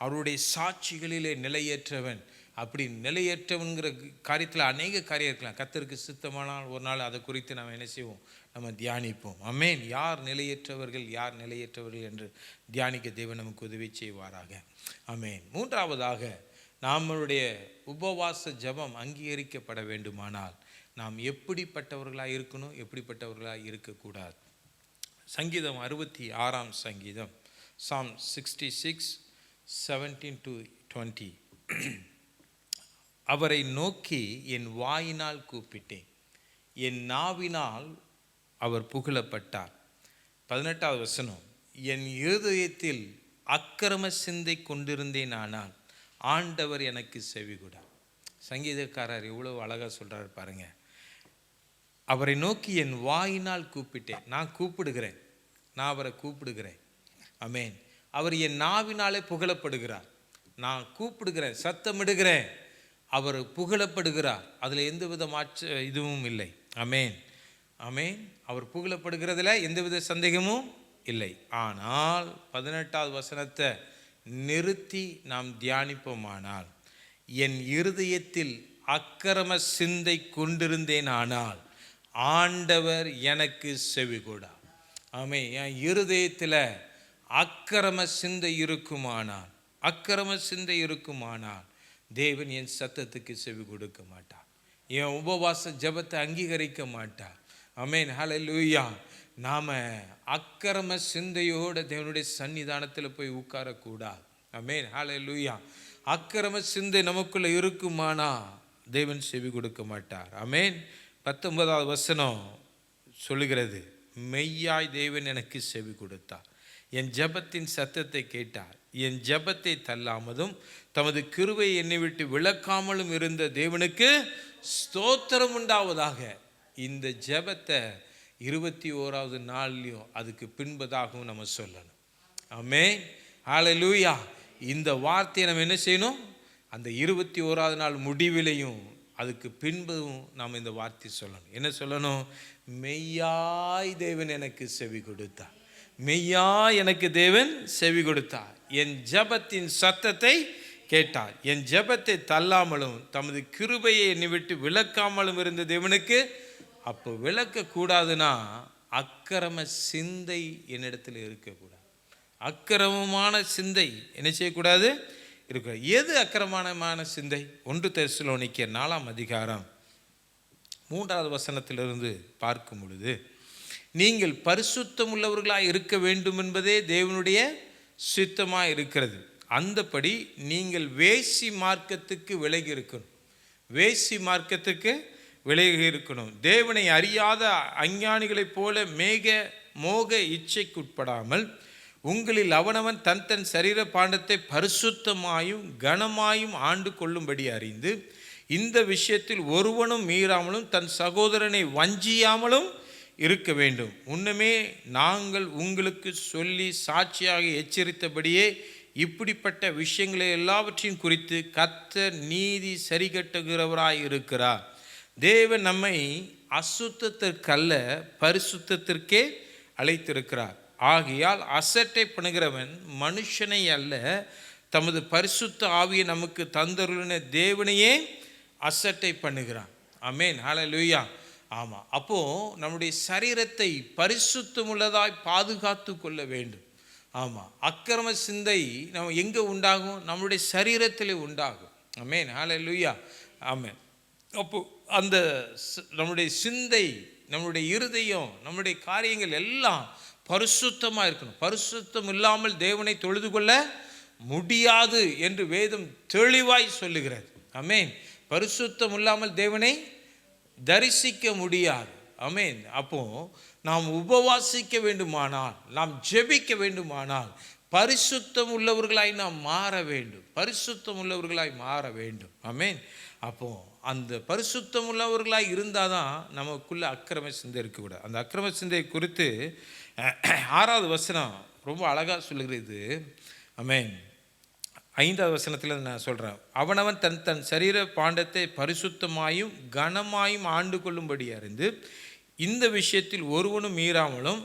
அவருடைய சாட்சிகளிலே நிலையற்றவன். அப்படி நிலையற்றவன்கிற காரியத்தில் அநேக காரியம் இருக்கலாம். கர்த்தருக்கு சித்தமானால் ஒரு நாள் அதை குறித்து நாம் என்ன செய்வோம், நம்ம தியானிப்போம். ஆமென். யார் நிலையற்றவர்கள் என்று தியானிக்க தேவன் நமக்கு உதவி செய்வாராக. ஆமென். 3வதாக நம்மளுடைய உபவாச ஜெபம் அங்கீகரிக்கப்பட வேண்டுமானால் நாம் எப்படிப்பட்டவர்களாக இருக்கணும், எப்படிப்பட்டவர்களாக இருக்கக்கூடாது. சங்கீதம் 66ஆம் சங்கீதம், Psalm 66, 17-20. அவரை நோக்கி என் வாயினால் கூப்பிட்டேன், என் நாவினால் அவர் புகழப்பட்டார். 18வது வசனம், என் இருதயத்தில் அக்கிரம சிந்தை கொண்டிருந்தேன், ஆனால் ஆண்டவர் எனக்கு செவிகொடார். சங்கீதக்காரர் எவ்வளோ அழகாக சொல்கிறார் பாருங்க. அவரை நோக்கி என் வாயினால் கூப்பிட்டேன். நான் கூப்பிடுகிறேன், நான் அவரை கூப்பிடுகிறேன். ஆமென். அவர் என் நாவினாலே புகழப்படுகிறார். நான் கூப்பிடுகிறேன், சத்தமிடுகிறேன், அவர் புகழப்படுகிறார். அதில் எந்தவித இதுவும் இல்லை. ஆமென், ஆமென். அவர் புகழப்படுகிறதுல எந்தவித சந்தேகமும் இல்லை. ஆனால் 18வது வசனத்தை நிறுத்தி நாம் தியானிப்போமானால், என் இருதயத்தில் அக்கிரம சிந்தை கொண்டிருந்தேன், ஆனால் ஆண்டவர் எனக்கு செவிகொடார். ஆமென். என் இருதயத்தில் அக்கிரம சிந்தை இருக்குமானால் தேவன் என் சத்தத்துக்கு செவி கொடுக்க மாட்டார், என் உபவாச ஜெபத்தை அங்கீகரிக்க மாட்டார். ஆமென், ஹல்லேலூயா. நாம் அக்கிரம சிந்தையோடு தேவனுடைய சன்னிதானத்தில் போய் உட்காரக்கூடாது. ஆமென், ஹல்லேலூயா. அக்கிரம சிந்தை நமக்குள்ளே இருக்குமானா தேவன் செவி கொடுக்க மாட்டார். ஆமென். 19வது வசனம் சொல்லுகிறது, மெய்யாய் தேவன் எனக்கு செவி கொடுத்தார், என் ஜெபத்தின் சத்தத்தை கேட்டார், என் ஜெபத்தை தள்ளாமலும் தமது கிருபையை என்னை விட்டு விலக்காமலும் இருந்த தேவனுக்கு ஸ்தோத்திரம் உண்டாவதாக. இந்த ஜெபத்தை 21வது நாள்லையும் அதுக்கு பின்பதாகவும் நம்ம சொல்லணும். ஆமென், ஹல்லேலூயா. இந்த வார்த்தையை நம்ம என்ன செய்யணும், அந்த 21வது நாள் முடிவிலையும் அதுக்கு பின்பும் நாம் இந்த வார்த்தை சொல்லணும். என்ன சொல்லணும்? மெய்யாய் தேவன் எனக்கு செவி கொடுத்தார், மெய்யாய் எனக்கு தேவன் செவி கொடுத்தார், என் ஜெபத்தின் சத்தத்தை கேட்டார், என் ஜெபத்தை தள்ளாமலும் தமது கிருபையை என்னை விட்டு விலக்காமலும் இருந்த தேவனுக்கு. அப்போ விலக்கக்கூடாதுன்னா அக்கிரம சிந்தை என்னிடத்தில் இருக்கக்கூடாது. அக்கிரமமான சிந்தை என்ன செய்யக்கூடாது, இருக்க. எது அக்கிரமமான சிந்தை? 1 தெசலோனிக்கேயர் 4ஆம் அதிகாரம் 3வது வசனத்திலிருந்து பார்க்கும் பொழுது, நீங்கள் பரிசுத்தம் உள்ளவர்களாக இருக்க வேண்டும் என்பதே தேவனுடைய சித்தமாக இருக்கிறது. அந்தபடி நீங்கள் வேசி மார்க்கத்துக்கு விலகி இருக்கணும், வேசி மார்க்கத்துக்கு விலகி இருக்கணும். தேவனை அறியாத அஞ்ஞானிகளைப் போல மேக மோக இச்சைக்குட்படாமல் உங்களில் அவனவன் தன் தன் சரீர பாண்டத்தை பரிசுத்தமாயும் கனமாயும் ஆண்டு கொள்ளும்படி அறிந்து இந்த விஷயத்தில் ஒருவனும் மீறாமலும் தன் சகோதரனை வஞ்சியாமலும் இருக்க வேண்டும். முன்னமே நாங்கள் உங்களுக்கு சொல்லி சாட்சியாக எச்சரித்தபடியே இப்படிப்பட்ட விஷயங்களை எல்லாவற்றையும் குறித்து கர்த்தர் நீதி சரிகட்டுகிறவராய் இருக்கிறார். தேவன் நம்மை அசுத்தத்திற்கல்ல பரிசுத்தத்திற்கே அழைத்திருக்கிறார். ஆகையால் அசட்டை பண்ணுகிறவன் மனுஷனை அல்ல, தமது பரிசுத்த ஆவியை நமக்கு தந்தருளின தேவனையே அசட்டை பண்ணுகிறான். ஆமென், ஹல்லேலூயா. ஆமாம், அப்போது நம்முடைய சரீரத்தை பரிசுத்தமுள்ளதாய் பாதுகாத்து கொள்ள வேண்டும். ஆமாம், அக்கிரம சிந்தை நம்ம எங்கே உண்டாகும்? நம்முடைய சரீரத்தில் உண்டாகும். ஆமென், ஹல்லேலூயா. ஆமென். அப்போது அந்த நம்முடைய சிந்தை, நம்முடைய இருதயம், நம்முடைய காரியங்கள் எல்லாம் பரிசுத்தமாக இருக்கணும். பரிசுத்தம் இல்லாமல் தேவனை தொழுது கொள்ள முடியாது என்று வேதம் தெளிவாய் சொல்லுகிறது. ஆமென். பரிசுத்தம் இல்லாமல் தேவனை தரிசிக்க முடியாது. ஆமென். அப்போ நாம் உபவாசிக்க வேண்டுமானால், நாம் ஜெபிக்க வேண்டுமானால் பரிசுத்தம் உள்ளவர்களாய் நாம் மாற வேண்டும். பரிசுத்தம் உள்ளவர்களாய் மாற வேண்டும். ஆமென். அப்போ அந்த பரிசுத்தம் உள்ளவர்களாய் இருந்தால் தான் நமக்குள்ள அக்கிரம சிந்தை இருக்கக்கூடாது. அந்த அக்கிரம சிந்தை குறித்து 6வது வசனம் ரொம்ப அழகாக சொல்லுகிறது. ஆமென். 5வது வசனத்தில் நான் சொல்கிறேன், அவனவன் தன் தன் சரீர பாண்டத்தை பரிசுத்தமாயும் கனமாயும் ஆண்டு கொள்ளும்படி அறிந்து இந்த விஷயத்தில் ஒருவனும் மீறாமலும்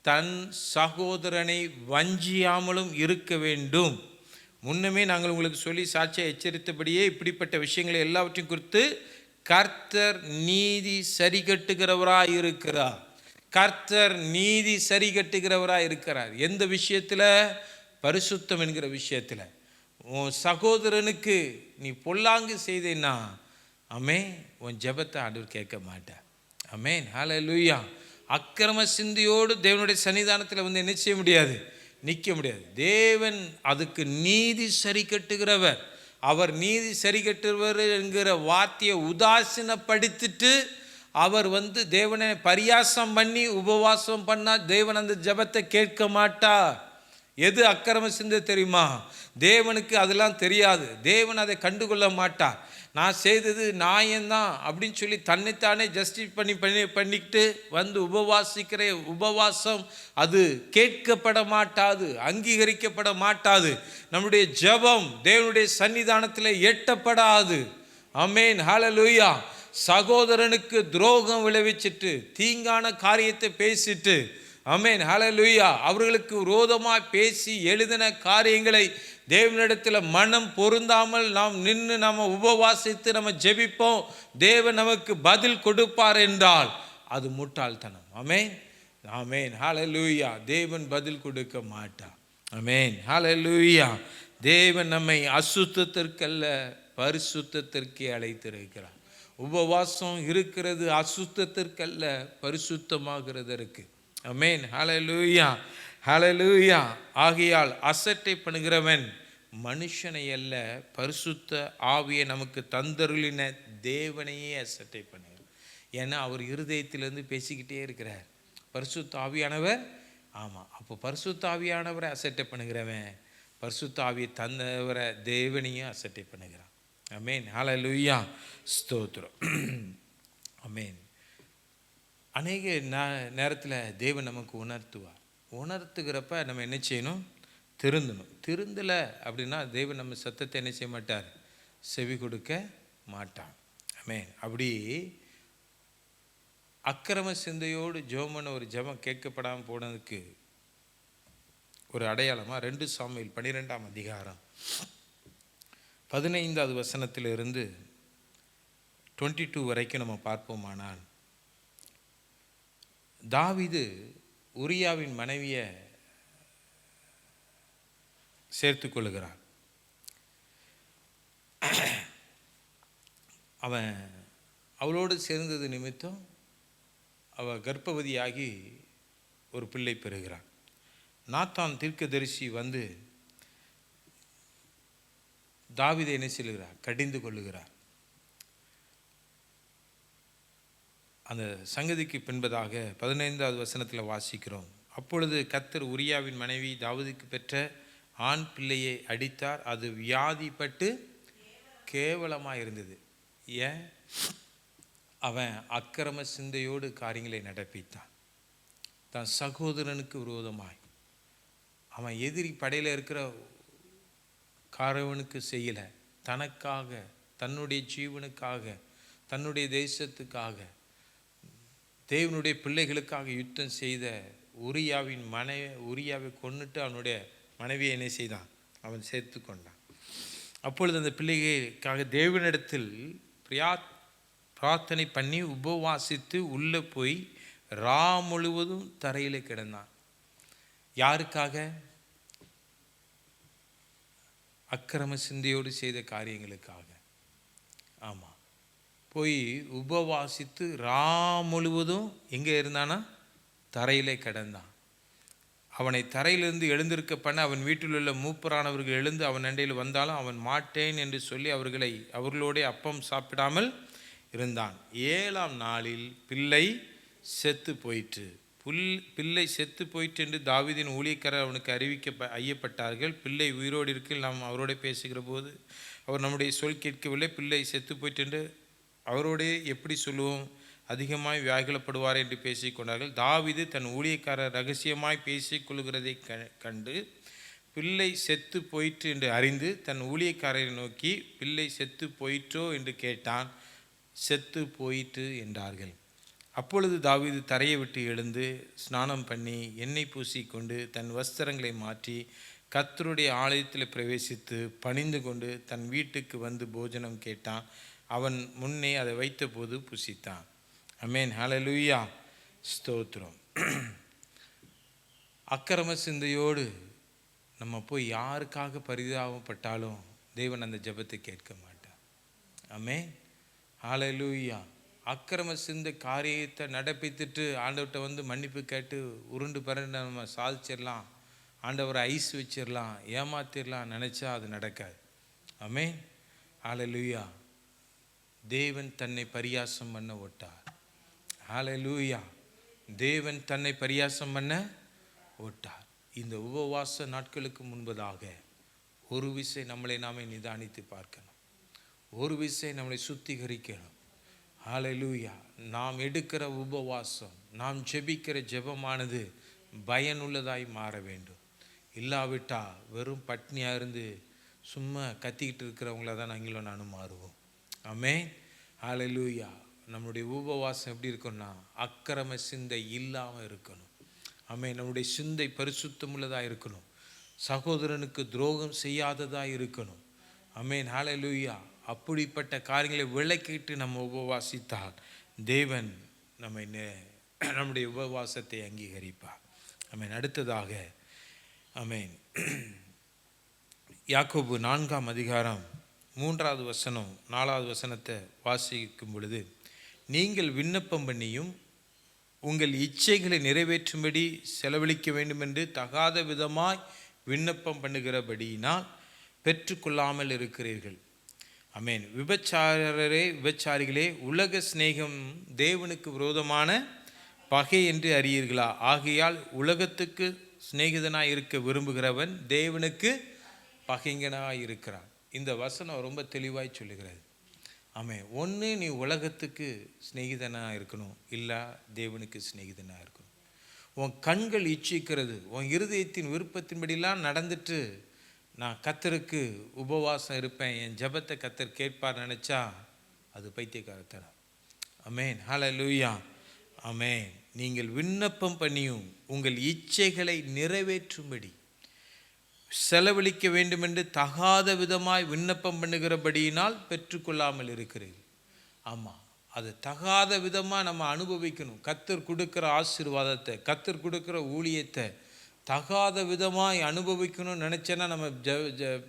தன் சகோதரனை வஞ்சியாமலும் இருக்க வேண்டும். முன்னமே நாங்கள் உங்களுக்கு சொல்லி சாட்சியை எச்சரித்தபடியே இப்படிப்பட்ட விஷயங்களை எல்லாவற்றையும் குறித்து கர்த்தர் நீதி சரிகட்டுகிறவராய் இருக்கிறார். கர்த்தர் நீதி சரிகட்டுகிறவராய் இருக்கிறார். எந்த விஷயத்தில்? பரிசுத்தம் என்கிற விஷயத்தில். உன் சகோதரனுக்கு நீ பொல்லாங்கு செய்தேன்னா ஆமென், உன் ஜெபத்தை ஆண்டவர் கேட்க மாட்டார். ஆமென், ஹல்லேலூயா. அக்கிரம சிந்தையோடு தேவனுடைய சன்னிதானத்தில் வந்து என்ன செய்ய முடியாது? நிற்க முடியாது. தேவன் அதுக்கு நீதி சரி கட்டுகிறவர். அவர் நீதி சரி கட்டுவர் என்கிற வார்த்தையை உதாசீனப்படுத்திட்டு அவர் வந்து தேவனை பரியாசம் பண்ணி உபவாசம் பண்ணால் தேவன் அந்த ஜெபத்தை கேட்க மாட்டார். எது அக்கிரம சிந்தை தெரியுமா? தேவனுக்கு அதெல்லாம் தெரியாது. தேவன் அதை கண்டுகொள்ள மாட்டார். நான் செய்தது நியாயம்தான் அப்படின்னு சொல்லி தன்னைத்தானே ஜஸ்டிஃபை பண்ணிக்கிட்டு வந்து உபவாசிக்கிற உபவாசம் அது கேட்கப்பட மாட்டாது, அங்கீகரிக்கப்பட மாட்டாது. நம்முடைய ஜெபம் தேவனுடைய சன்னிதானத்தில் எட்டப்படாது. ஆமென், ஹல்லேலூயா. சகோதரனுக்கு துரோகம் விளைவிச்சிட்டு தீங்கான காரியத்தை பேசிட்டு, ஆமென், ஹல்லேலூயா, அவர்களுக்கு விரோதமாக பேசி எழுதின காரியங்களை தேவனிடத்தில் மனம் பொருந்தாமல் நாம் நின்று நம்ம உபவாசித்து நம்ம ஜெபிப்போம், தேவன் நமக்கு பதில் கொடுப்பார் என்றால் அது முட்டாள்தனம். ஆமென், ஆமென், ஹல்லேலூயா. தேவன் பதில் கொடுக்க மாட்டார். ஆமென், ஹல்லேலூயா. தேவன் நம்மை அசுத்தத்திற்கல்ல பரிசுத்தத்திற்கே அழைத்திருக்கிறார். உபவாசம் இருக்கிறது அசுத்தத்திற்கல்ல பரிசுத்தமாகிறதற்கு. ஆமென், ஹல்லேலூயா, ஹல்லேலூயா. ஆகையால் அசட்டை பண்ணுகிறவன் மனுஷனை அல்ல, பரிசுத்த ஆவியை நமக்கு தந்தருளின தேவனையே அசட்டை பண்ணுகிறார். ஏன்னா அவர் இருதயத்திலேருந்து பேசிக்கிட்டே இருக்கிறார். பரிசுத்த ஆவியானவர். ஆமாம், அப்போ பரிசுத்த ஆவியானவரை அசட்டை பண்ணுகிறவன் பரிசுத்த ஆவியை தந்தவரை தேவனையும் அசட்டை பண்ணுகிறான். ஆமென், ஹல்லேலூயா, ஸ்தோத்திரம். ஆமென். அநேக நேரத்தில் தேவன் நமக்கு உணர்த்துவார். உணர்த்துகிறப்ப நம்ம என்ன செய்யணும்? திருந்தணும். திருந்தலை அப்படின்னா தேவன் நம்ம சத்தத்தை என்ன செய்ய மாட்டார்? செவி கொடுக்க மாட்டான். ஆமென். அப்படி அக்கிரம சிந்தையோடு ஜெபம் ஒரு ஜெபம் கேட்கப்படாமல் போனதுக்கு ஒரு அடையாளமாக 2 சாமுவேல் 12ஆம் அதிகாரம் 15வது வசனத்திலிருந்து 22 வரைக்கும் நம்ம பார்ப்போமானால், தாவீது உரியாவின் மனைவியை சேர்த்து கொள்ளுகிறான். அவன் அவளோடு சேர்ந்தது நிமித்தம் அவள் கர்ப்பவதியாகி ஒரு பிள்ளை பெறுகிறான். நாத்தான் தீர்க்கதரிசி வந்து தாவீதை என்ன சொல்லுகிறார்? கடிந்து கொள்ளுகிறார். அந்த சங்கதிக்கு பின்பதாக 15வது வசனத்தில் வாசிக்கிறோம். அப்பொழுது கர்த்தர் உரியாவின் மனைவி தாவீதுக்கு பெற்ற ஆண் பிள்ளையை அடித்தார். அது வியாதிப்பட்டு கேவலமாக இருந்தது. ஏன்? அவன் அக்கிரம சிந்தையோடு காரியங்களை நடப்பித்தான். தன் சகோதரனுக்கு விரோதமாய். அவன் எதிரி படையில் இருக்கிற காரவனுக்கு செய்யலை, தனக்காக, தன்னுடைய ஜீவனுக்காக, தன்னுடைய தேசத்துக்காக, தேவனுடைய பிள்ளைகளுக்காக யுத்தம் செய்த உரியாவை கொன்னுட்டு அவனுடைய மனைவியை என்ன செய்தான்? அவன் சேர்த்து கொண்டான். அப்பொழுது அந்த பிள்ளைகளுக்காக தேவனிடத்தில் பிரார்த்தனை பண்ணி உபவாசித்து உள்ளே போய் ரா முழுவதும் தரையில் கிடந்தான். யாருக்காக? அக்கிரம சிந்தையோடு செய்த காரியங்களுக்காக. ஆமாம், போய் உபவாசித்து ரா முழுவதும் எங்கே இருந்தானா? தரையிலே கிடந்தான். அவனை தரையிலிருந்து எழுந்திருக்க பண்ண அவன் வீட்டில் உள்ள மூப்பரானவர்கள் எழுந்து அவன் அண்டையில் வந்தாலும் அவன் மாட்டேன் என்று சொல்லி அவர்களோட அப்பம் சாப்பிடாமல் இருந்தான். 7ஆம் நாளில் பிள்ளை செத்து போயிற்று. பிள்ளை செத்து போயிற்று என்று தாவீதின் ஊழியக்காரர் அவனுக்கு ஐயப்பட்டார்கள். பிள்ளை உயிரோடு இருக்கையில் நாம் அவரோட பேசுகிற போது அவர் நம்முடைய சொல் கேட்கவில்லை. பிள்ளை செத்து போயிற்று என்று அவரோடே எப்படி சொல்லுவோம்? அதிகமாய் வியாகுலப்படுவார் என்று பேசிக்கொண்டார்கள். தாவீது தன் ஊழியக்காரர் ரகசியமாய் பேசிக்கொள்கிறதை கண்டு பிள்ளை செத்து போயிற்று என்று அறிந்து தன் ஊழியக்காரரை நோக்கி, பிள்ளை செத்து போயிற்றோ என்று கேட்டான். செத்து போயிற்று என்றார்கள். அப்பொழுது தாவீது தரையை விட்டு எழுந்து ஸ்நானம் பண்ணி எண்ணெய் பூசிக்கொண்டு தன் வஸ்திரங்களை மாற்றி கர்த்தருடைய ஆலயத்தில் பிரவேசித்து பணிந்து கொண்டு தன் வீட்டுக்கு வந்து போஜனம் கேட்டான். அவன் முன்னே அதை வைத்த போது புசித்தான். ஆமென், ஹல்லேலூயா, ஸ்தோத்திரம். அக்கிரம சிந்தையோடு நம்ம போய் யாருக்காக பரிதாபப்பட்டாலும் தேவன் அந்த ஜெபத்தை கேட்க மாட்டார். ஆமென், ஹல்லேலூயா. அக்கிரம சிந்தை காரியத்தை நடப்பித்துட்டு ஆண்டவர்கிட்ட வந்து மன்னிப்பு கேட்டு உருண்டு பரண்டு நம்ம சாதிச்சிடலாம், ஆண்டவரை ஐஸ் வச்சிடலாம், ஏமாத்திடலாம் நினச்சா அது நடக்காது. ஆமென், ஹல்லேலூயா. தேவன் தன்னை பரியாசம் பண்ண ஓட்டார். ஹல்லேலூயா. தேவன் தன்னை பரியாசம் பண்ண ஓட்டார். இந்த உபவாச நாட்களுக்கு முன்பதாக ஒரு விசை நம்மளை நாமே நிதானித்து பார்க்கணும். ஒரு விசை நம்மளை சுத்திகரிக்கணும். ஹல்லேலூயா. நாம் எடுக்கிற உபவாசம், நாம் ஜெபிக்கிற ஜெபமானது பயனுள்ளதாய் மாற வேண்டும். இல்லாவிட்டால் வெறும் பட்னியாக இருந்து சும்மா கத்திக்கிட்டு இருக்கிறவங்கள தான் நானும் மாறுவோம். ஆமென், ஹல்லேலூயா. நம்முடைய உபவாசம் எப்படி இருக்குன்னா அக்கிரம சிந்தை இல்லாமல் இருக்கணும். ஆமென். நம்முடைய சிந்தை பரிசுத்தமுள்ளதாக இருக்கணும். சகோதரனுக்கு துரோகம் செய்யாததாக இருக்கணும். ஆமென், ஹல்லேலூயா. அப்படிப்பட்ட காரியங்களை விளக்கிட்டு நம்ம உபவாசித்தால் தேவன் நம்முடைய உபவாசத்தை அங்கீகரிப்பார். ஆமென். அடுத்ததாக ஆமென், யாக்கோபு 4ஆம் அதிகாரம் 3வது வசனம் 4வது வசனத்தை வாசிக்கும் பொழுது, நீங்கள் விண்ணப்பம் பண்ணியும் உங்கள் இச்சைகளை நிறைவேற்றும்படி செலவழிக்க வேண்டும் என்று தகாத விதமாய் விண்ணப்பம் பண்ணுகிறபடியினால் பெற்றுக்கொள்ளாமல் இருக்கிறீர்கள். ஆமென். விபச்சாரிகளே, உலக சிநேகம் தேவனுக்கு விரோதமான பகை என்று அறியீர்களா? ஆகையால் உலகத்துக்கு சிநேகிதனாய் இருக்க விரும்புகிறவன் தேவனுக்கு பகைங்கனாய் இருக்கிறான். இந்த வசனம் ரொம்ப தெளிவாய் சொல்லுகிறது. ஆமென். ஒன்று நீ உலகத்துக்கு சிநேகிதனாக இருக்கணும், இல்லை தேவனுக்கு சிநேகிதனாக இருக்கணும். உன் கண்கள் இச்சிக்கிறது, உன் இருதயத்தின் விருப்பத்தின்படிலாம் நடந்துட்டு நான் கர்த்தருக்கு உபவாசம் இருப்பேன், என் ஜெபத்தை கர்த்தர் கேட்பார் நினச்சா அது பைத்தியக்காரத்தனம். ஆமென், ஹல்லேலூயா. ஆமென். நீங்கள் விண்ணப்பம் பண்ணியும் உங்கள் இச்சைகளை நிறைவேற்றும்படி செலவழிக்க வேண்டும் என்று தகாத விதமாய் விண்ணப்பம் பண்ணுகிறபடியினால் பெற்றுக்கொள்ளாமல் இருக்கிறீர்கள். ஆமாம், அது தகாத விதமாக நம்ம அனுபவிக்கணும். கர்த்தர் கொடுக்குற ஆசீர்வாதத்தை, கர்த்தர் கொடுக்குற ஊழியத்தை தகாத விதமாய் அனுபவிக்கணும்னு நினச்சேன்னா நம்ம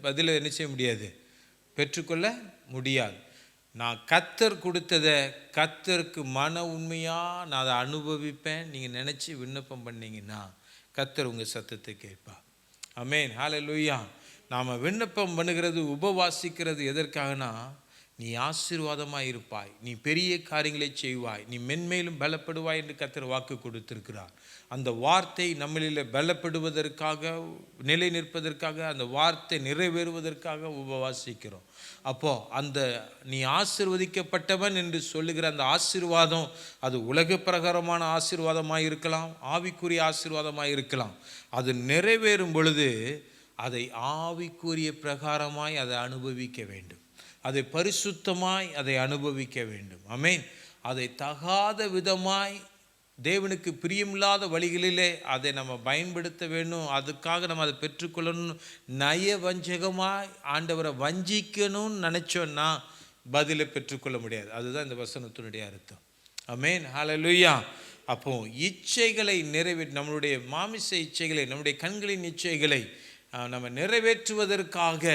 பதில் என்ன செய்ய முடியாது, பெற்றுக்கொள்ள முடியாது. நான் கர்த்தர் கொடுத்ததை கர்த்தருக்கு மன உண்மையாக நான் அதை அனுபவிப்பேன் நீங்கள் நினச்சி விண்ணப்பம் பண்ணிங்கன்னா கர்த்தர் உங்கள் சத்தத்தை கேட்பார். ஆமென், ஹல்லேலூயா. நாம் விண்ணப்பம் பண்ணுகிறது, உபவாசிக்கிறது எதற்காகனா நீ ஆசீர்வாதமாய் இருப்பாய், நீ பெரிய காரியங்களை செய்வாய், நீ மென்மேலும் பலப்படுவாய் என்று கர்த்தர் வாக்கு கொடுத்திருக்கிறார். அந்த வார்த்தை நம்மளில் பலப்படுவதற்காக, நிலை நிற்பதற்காக, அந்த வார்த்தை நிறைவேறுவதற்காக உபவாசிக்கிறோம். அப்போ அந்த நீ ஆசீர்வதிக்கப்பட்டவன் என்று சொல்லுகிற அந்த ஆசீர்வாதம் அது உலக பிரகாரமான ஆசீர்வாதமாக இருக்கலாம், ஆவிக்குரிய ஆசீர்வாதமாக இருக்கலாம். அது நிறைவேறும் பொழுது அதை ஆவிக்குரிய பிரகாரமாய் அதை அனுபவிக்க வேண்டும், அதை பரிசுத்தமாய் அதை அனுபவிக்க வேண்டும். ஆமென். அதை தகாத விதமாய் தேவனுக்கு பிரியமில்லாத வழிகளிலே அதை நம்ம பயன்படுத்த வேண்டும். அதுக்காக நம்ம அதை பெற்றுக்கொள்ளணும். நய வஞ்சகமாய் ஆண்டவரை வஞ்சிக்கணும்னு நினச்சோன்னா பதிலை பெற்றுக்கொள்ள முடியாது. அதுதான் இந்த வசனத்தினுடைய அர்த்தம். ஆமென். ஹல்லேலூயா. அப்போ இச்சைகளை நம்மளுடைய மாமிச இச்சைகளை, நம்முடைய கண்களின் இச்சைகளை நம்ம நிறைவேற்றுவதற்காக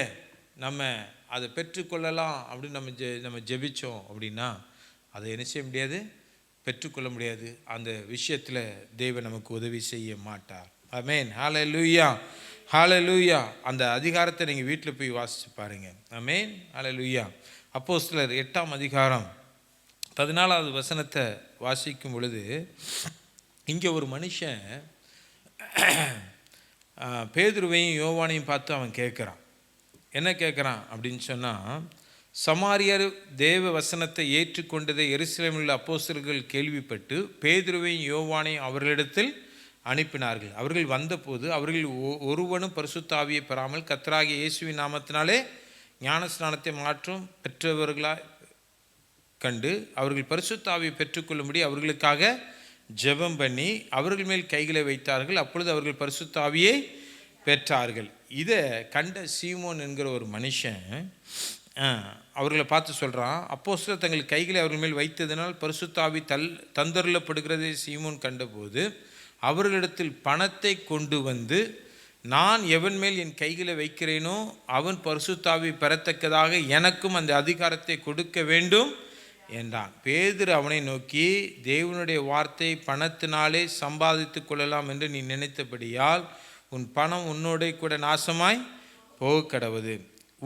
நம்ம அதை பெற்றுக்கொள்ளலாம் அப்படின்னு நம்ம ஜெபிச்சோம் அப்படின்னா அதை என்ன செய்ய முடியாது, பெற்றுக்கொள்ள முடியாது. அந்த விஷயத்தில் தேவன் நமக்கு உதவி செய்ய மாட்டார். ஆமென். ஹல்லேலூயா, ஹல்லேலூயா. அந்த அதிகாரத்தை நீங்கள் வீட்டில் போய் வாசித்து பாருங்கள். ஆமென். ஹல்லேலூயா. அப்போஸ்தலர் 8ஆம் அதிகாரம் 14வது வசனத்தை வாசிக்கும் பொழுது இங்கே ஒரு மனுஷன் பேதுருவையும் யோவானையும் பார்த்து அவன் கேட்குறான். என்ன கேட்குறான் அப்படின்னு சொன்னால், சமாரியர் தேவ வசனத்தை ஏற்றுக்கொண்டதை எருசலேமில் உள்ள அப்போஸ்தலர்கள் கேள்விப்பட்டு பேதுருவையும் யோவானையும் அவர்களிடத்தில் அனுப்பினார்கள். அவர்கள் வந்தபோது அவர்கள் ஒருவனும் பரிசுத்த ஆவியை பெறாமல் கர்த்தராகிய இயேசுவின் நாமத்தினாலே ஞானஸ்நானத்தை மாற்றம் பெற்றவர்களாய் கண்டு அவர்கள் பரிசுத்த ஆவியை பெற்றுக்கொள்ளும்படி அவர்களுக்காக ஜெபம் பண்ணி அவர்கள் மேல் கைகளை வைத்தார்கள். அப்பொழுது அவர்கள் பரிசுத்த ஆவியை பெற்றார்கள். இதை கண்ட சீமோன் என்கிற ஒரு மனுஷன் அவர்களை பார்த்து சொல்கிறான், அப்போஸ்தலர் தங்கள் கைகளை அவர்கள் மேல் வைத்ததினால் பரிசுத்த ஆவி தந்தருளப்படுகிறதை சீமோன் கண்டபோது அவர்களிடத்தில் பணத்தை கொண்டு வந்து, நான் எவன் மேல் என் கைகளை வைக்கிறேனோ அவன் பரிசுத்த ஆவி பெறத்தக்கதாக எனக்கும் அந்த அதிகாரத்தை கொடுக்க வேண்டும் என்றான். பேதுரு அவனை நோக்கி, தேவனுடைய வார்த்தை பணத்தினாலே சம்பாதித்து கொள்ளலாம் என்று நீ நினைத்தபடியால் உன் பணம் உன்னோட கூட நாசமாய் போக கடவுது.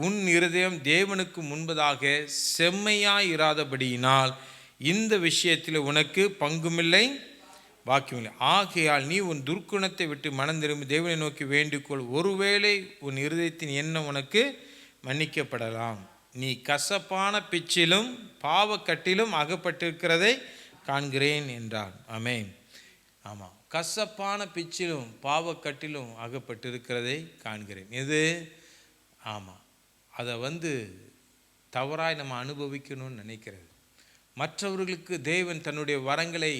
உன் இருதயம் தேவனுக்கு முன்பதாக செம்மையாய் இராதபடியினால் இந்த விஷயத்தில் உனக்கு பங்குமில்லை பாக்கியமில்லை. ஆகையால் நீ உன் துர்க்குணத்தை விட்டு மனம் திரும்பி தேவனை நோக்கி வேண்டிக்கொள். ஒருவேளை உன் இருதயத்தின் எண்ணம் உனக்கு மன்னிக்கப்படலாம். நீ கசப்பான பிச்சிலும் பாவக்கட்டிலும் அகப்பட்டிருக்கிறதை காண்கிறேன் என்றான். ஆமென். ஆமாம், கசப்பான பிச்சிலும் பாவக்கட்டிலும் அகப்பட்டிருக்கிறதை காண்கிறேன். இது ஆமாம், அதை தவறாய் நம்ம அனுபவிக்கணும்னு நினைக்கிறது. மற்றவர்களுக்கு தேவன் தன்னுடைய வரங்களை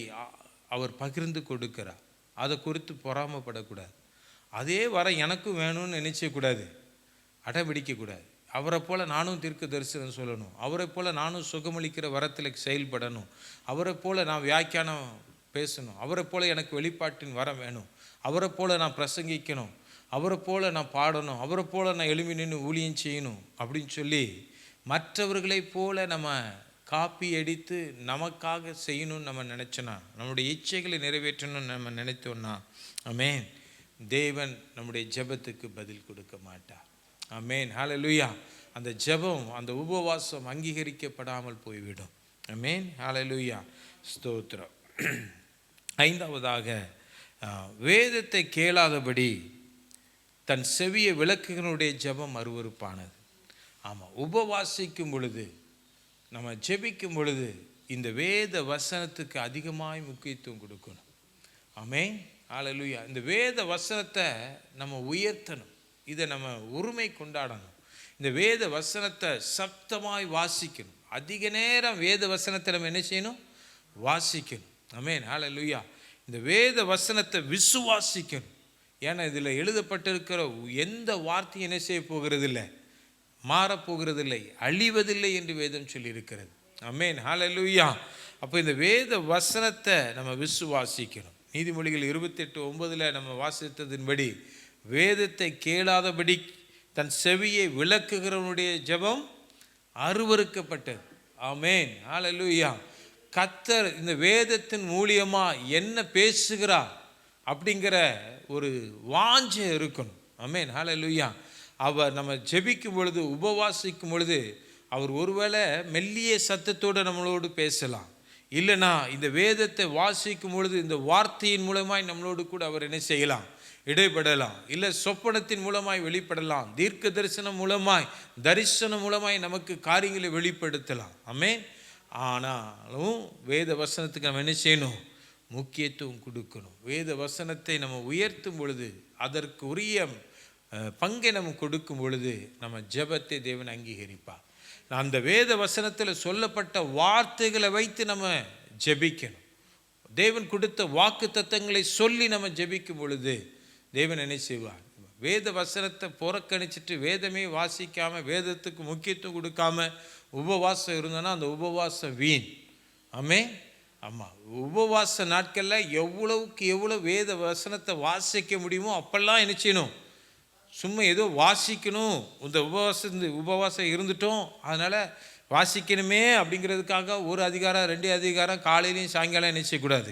அவர் பகிர்ந்து கொடுக்கிறார். அதை குறித்து பொறாமப்படக்கூடாது. அதே வரம் எனக்கும் வேணும்னு நினைச்சக்கூடாது, அடம்பிடிக்கக்கூடாது. அவரை போல் நானும் தீர்க்க தரிசனம் சொல்லணும், அவரை போல் நானும் சுகமளிக்கிற வரத்தில் செயல்படணும், அவரை போல் நான் வியாக்கியானம் பேசணும், அவரை போல் எனக்கு வெளிப்பாட்டின் வரம் வேணும், அவரை போல் நான் பிரசங்கிக்கணும், அவரை போல் நான் பாடணும், அவரை போல் நான் எழுப்பி நின்று ஊழியம் செய்யணும் அப்படின்னு சொல்லி மற்றவர்களைப் போல நம்ம காப்பி அடித்து நமக்காக செய்யணும்னு நம்ம நினச்சோன்னா, நம்முடைய இச்சைகளை நிறைவேற்றணும்னு நம்ம நினைத்தோன்னா, ஆமென், தேவன் நம்முடைய ஜெபத்துக்கு பதில் கொடுக்க மாட்டார். ஆமென். ஹல்லேலூயா. அந்த ஜெபம், அந்த உபவாசம் அங்கீகரிக்கப்படாமல் போய்விடும். ஆமென். ஹல்லேலூயா. ஸ்தோத்திரம். 5வதாக, வேதத்தை கேளாதபடி தன் செவியை விளக்குகளுடைய ஜெபம் அருவருப்பானது. ஆமாம், உபவாசிக்கும் பொழுது, நம்ம ஜெபிக்கும் பொழுது இந்த வேத வசனத்துக்கு அதிகமாய் முக்கியத்துவம் கொடுக்கணும். ஆமென். ஹல்லேலூயா. இந்த வேத வசனத்தை நம்ம உயர்த்தணும், இதை நம்ம உரிமை கொண்டாடணும். இந்த வேத வசனத்தை சப்தமாய் வாசிக்கணும். அதிக நேரம் வேத வசனத்தை நம்ம என்ன செய்யணும்? வாசிக்கணும். ஆமென். ஹல்லேலூயா. இந்த வேத வசனத்தை விசுவாசிக்கணும். ஏன்னா இதில் எழுதப்பட்டிருக்கிற எந்த வார்த்தையும் என்ன செய்ய போகிறதில்லை, மாறப்போகிறதில்லை, அழிவதில்லை என்று வேதம் சொல்லியிருக்கிறது. ஆமென். ஹல்லேலூயா. அப்போ இந்த வேத வசனத்தை நம்ம விசுவாசிக்கணும். நீதிமொழிகள் 28:9 நம்ம வாசித்ததின்படி, வேதத்தை கேளாதபடி தன் செவியை விளக்குகிறவனுடைய ஜெபம் அருவருக்கப்பட்டது. ஆமென். ஹல்லேலூயா. கர்த்தர் இந்த வேதத்தின் மூலியமா என்ன பேசுகிறார் அப்படிங்கிற ஒரு வாஞ்சை இருக்கணும். ஆமென். ஹல்லேலூயா. அவர் நம்ம ஜெபிக்கும் பொழுது, உபவாசிக்கும் பொழுது அவர் ஒருவேளை மெல்லிய சத்தத்தோடு நம்மளோடு பேசலாம். இல்லைனா இந்த வேதத்தை வாசிக்கும் பொழுது இந்த வார்த்தையின் மூலமாய் நம்மளோடு கூட அவர் என்ன செய்யலாம், இடைப்படலாம். இல்லை சொப்பனத்தின் மூலமாய் வெளிப்படலாம். தீர்க்க தரிசனம் மூலமாய், தரிசனம் மூலமாய் நமக்கு காரியங்களை வெளிப்படுத்தலாம். ஆமென். ஆனாலும் வேத வசனத்துக்கு நம்ம என்ன செய்யணும், முக்கியத்துவம் கொடுக்கணும். வேத வசனத்தை நம்ம உயர்த்தும் பொழுது, அதற்கு உரிய பங்கை நம்ம கொடுக்கும் பொழுது நம்ம ஜெபத்தை தேவன் அங்கீகரிப்பார். அந்த வேத வசனத்தில் சொல்லப்பட்ட வார்த்தைகளை வைத்து நம்ம ஜெபிக்கணும். தேவன் கொடுத்த வாக்கு தத்தங்களை சொல்லி நம்ம ஜெபிக்கும் பொழுது தேவன் என்ன செய்வார், வேத வசனத்தை புறக்கணிச்சிட்டு வேதமே வாசிக்காமல் வேதத்துக்கு முக்கியத்துவம் கொடுக்காம உபவாசம் இருந்தோன்னா அந்த உபவாசம் வீண். ஆமென். ஆமாம், உபவாச நாட்களில் எவ்வளவுக்கு எவ்வளோ வேத வசனத்தை வாசிக்க முடியுமோ அப்பெல்லாம் என்ன செய்யணும், சும்மா ஏதோ வாசிக்கணும், இந்த உபவாசம் இருந்துட்டோம் அதனால் வாசிக்கணுமே அப்படிங்கிறதுக்காக ஒரு அதிகாரம் 2 அதிகாரம் காலையிலையும் சாயங்காலம் என்ன செய்யக்கூடாது,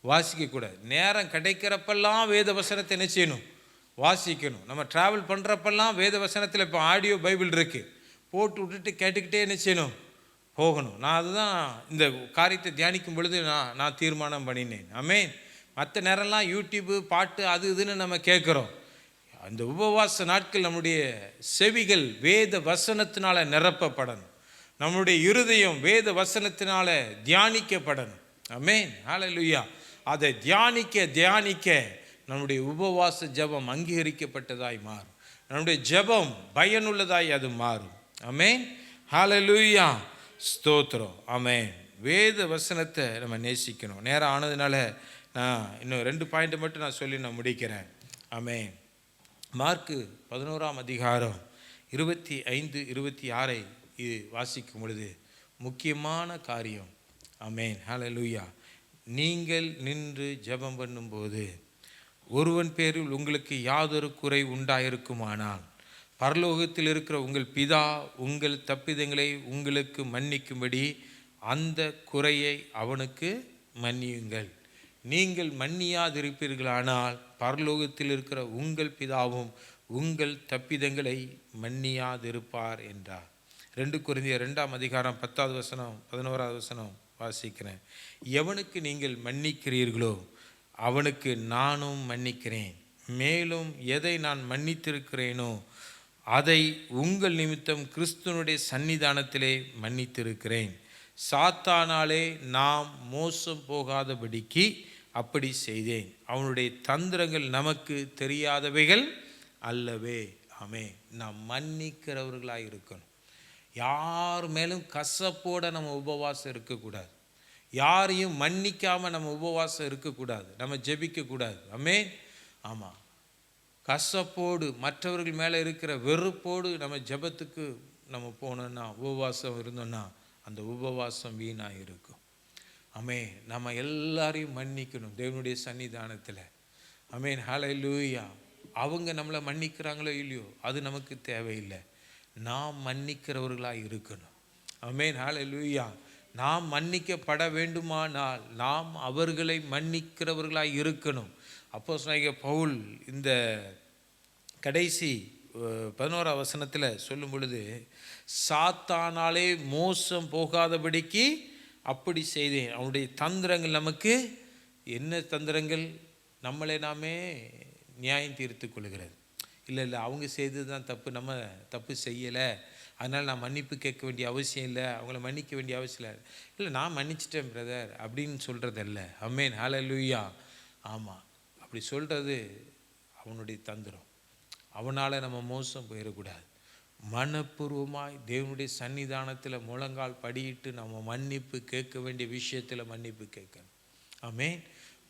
வாசிக்கக்கூடாது. நேரம் கிடைக்கிறப்பெல்லாம் வேத வசனத்தை என்ன செய்யணும், வாசிக்கணும். நம்ம ட்ராவல் பண்ணுறப்பெல்லாம் வேத வசனத்தில் இப்போ ஆடியோ பைபிள் இருக்குது, போட்டு விட்டுட்டு கேட்டுக்கிட்டே என்ன செய்யணும், போகணும். நான் அதுதான் இந்த காரியத்தை தியானிக்கும் பொழுது நான் தீர்மானம் பண்ணினேன். ஆமென். மற்ற நேரம்லாம் யூடியூப்பு பாட்டு அது இதுன்னு நம்ம கேட்குறோம். அந்த உபவாச நாட்கள் நம்முடைய செவிகள் வேத வசனத்தினால நிரப்பப்படணும். நம்முடைய இருதயம் வேத வசனத்தினால தியானிக்கப்படணும். ஆமென். ஹல்லேலூயா. அதை தியானிக்க நம்முடைய உபவாச ஜெபம் அங்கீகரிக்கப்பட்டதாய் மாறும். நம்முடைய ஜெபம் பயனுள்ளதாய் அது மாறும். ஆமென். ஹல்லேலூயா. ஸ்தோத்திரம். ஆமென். வேத வசனத்தை நம்ம நேசிக்கணும். நேரம் ஆனதுனால நான் இன்னும் 2 பாயிண்ட் மட்டும் நான் சொல்லி நான் முடிக்கிறேன். ஆமென். மார்க்கு 11ஆம் அதிகாரம் 25, 26 இது வாசிக்கும் பொழுது முக்கியமான காரியம். ஆமென். ஹல்லேலூயா. நீங்கள் நின்று ஜெபம் பண்ணும்போது ஒருவன் பேரில் உங்களுக்கு யாதொரு குறை உண்டாயிருக்குமானால் பரலோகத்தில் இருக்கிற உங்கள் பிதா உங்கள் தப்பிதங்களை உங்களுக்கு மன்னிக்கும்படி அந்த குறையை அவனுக்கு மன்னியுங்கள். நீங்கள் மன்னியாதிருப்பீர்களானால் பரலோகத்தில் இருக்கிற உங்கள் பிதாவும் உங்கள் தப்பிதங்களை மன்னியாதிருப்பார் என்றார். 2 கொரிந்தியர் 2ஆம் அதிகாரம் 10வது வசனம் 11வது வசனம் வாசிக்கிறேன். எவனுக்கு நீங்கள் மன்னிக்கிறீர்களோ அவனுக்கு நானும் மன்னிக்கிறேன். மேலும் எதை நான் மன்னித்திருக்கிறேனோ அதை உங்கள் நிமித்தம் கிறிஸ்துவனுடைய சன்னிதானத்திலே மன்னித்திருக்கிறேன். சாத்தானாலே நாம் மோசம் போகாதபடிக்கு அப்படி செய்தேன். அவனுடைய தந்திரங்கள் நமக்கு தெரியாதவைகள் அல்லவே. ஆமென். நாம் மன்னிக்கிறவர்களாக இருக்கணும். யார் மேலும் கசப்போட நம்ம உபவாசம் இருக்கக்கூடாது. யாரையும் மன்னிக்காமல் நம்ம உபவாசம் இருக்கக்கூடாது. நம்ம ஜெபிக்கக்கூடாது. ஆமென். ஆமாம், கசப்போடு மற்றவர்கள் மேலே இருக்கிற வெறுப்போடு நம்ம ஜெபத்துக்கு நம்ம போனோன்னா உபவாசம் இருந்தோன்னா அந்த உபவாசம் வீணாக இருக்கும். ஆமென். நம்ம எல்லாரையும் மன்னிக்கணும் தேவனுடைய சன்னிதானத்தில். ஆமென். ஹல்லேலூயா. அவங்க நம்மளை மன்னிக்கிறாங்களோ இல்லையோ அது நமக்கு தேவையில்லை. நாம் மன்னிக்கிறவர்களாக இருக்கணும். ஆமென். ஹல்லேலூயா. நாம் மன்னிக்கப்பட வேண்டுமானால் நாம் அவர்களை மன்னிக்கிறவர்களாக இருக்கணும். அப்போஸ்தலனாகிய பவுல் இந்த கடைசி 11ஆம் வசனத்தில் சொல்லும் பொழுது சாத்தானாலே மோசம் போகாதபடிக்கு அப்படி செய்தேன். அவனுடைய தந்திரங்கள் நமக்கு என்ன தந்திரங்கள்? நம்மளை நாமே நியாயம் தீர்த்து கொள்கிறது. இல்லை அவங்க செய்தது தான் தப்பு, நம்ம தப்பு செய்யலை, அதனால் நான் மன்னிப்பு கேட்க வேண்டிய அவசியம் இல்லை, அவங்கள மன்னிக்க வேண்டிய அவசியம் இல்லை. இல்லை நான் மன்னிச்சிட்டேன் பிரதர் அப்படின்னு சொல்கிறதில்ல. ஆமென். ஹல்லேலூயா. ஆமாம், அப்படி சொல்கிறது அவனுடைய தந்திரம். அவனால் நம்ம மோசம் போயிடக்கூடாது. மனப்பூர்வமாய் தேவனுடைய சன்னிதானத்தில் முழங்கால் படியிட்டு நம்ம மன்னிப்பு கேட்க வேண்டிய விஷயத்தில் மன்னிப்பு கேட்கணும். ஆமென்.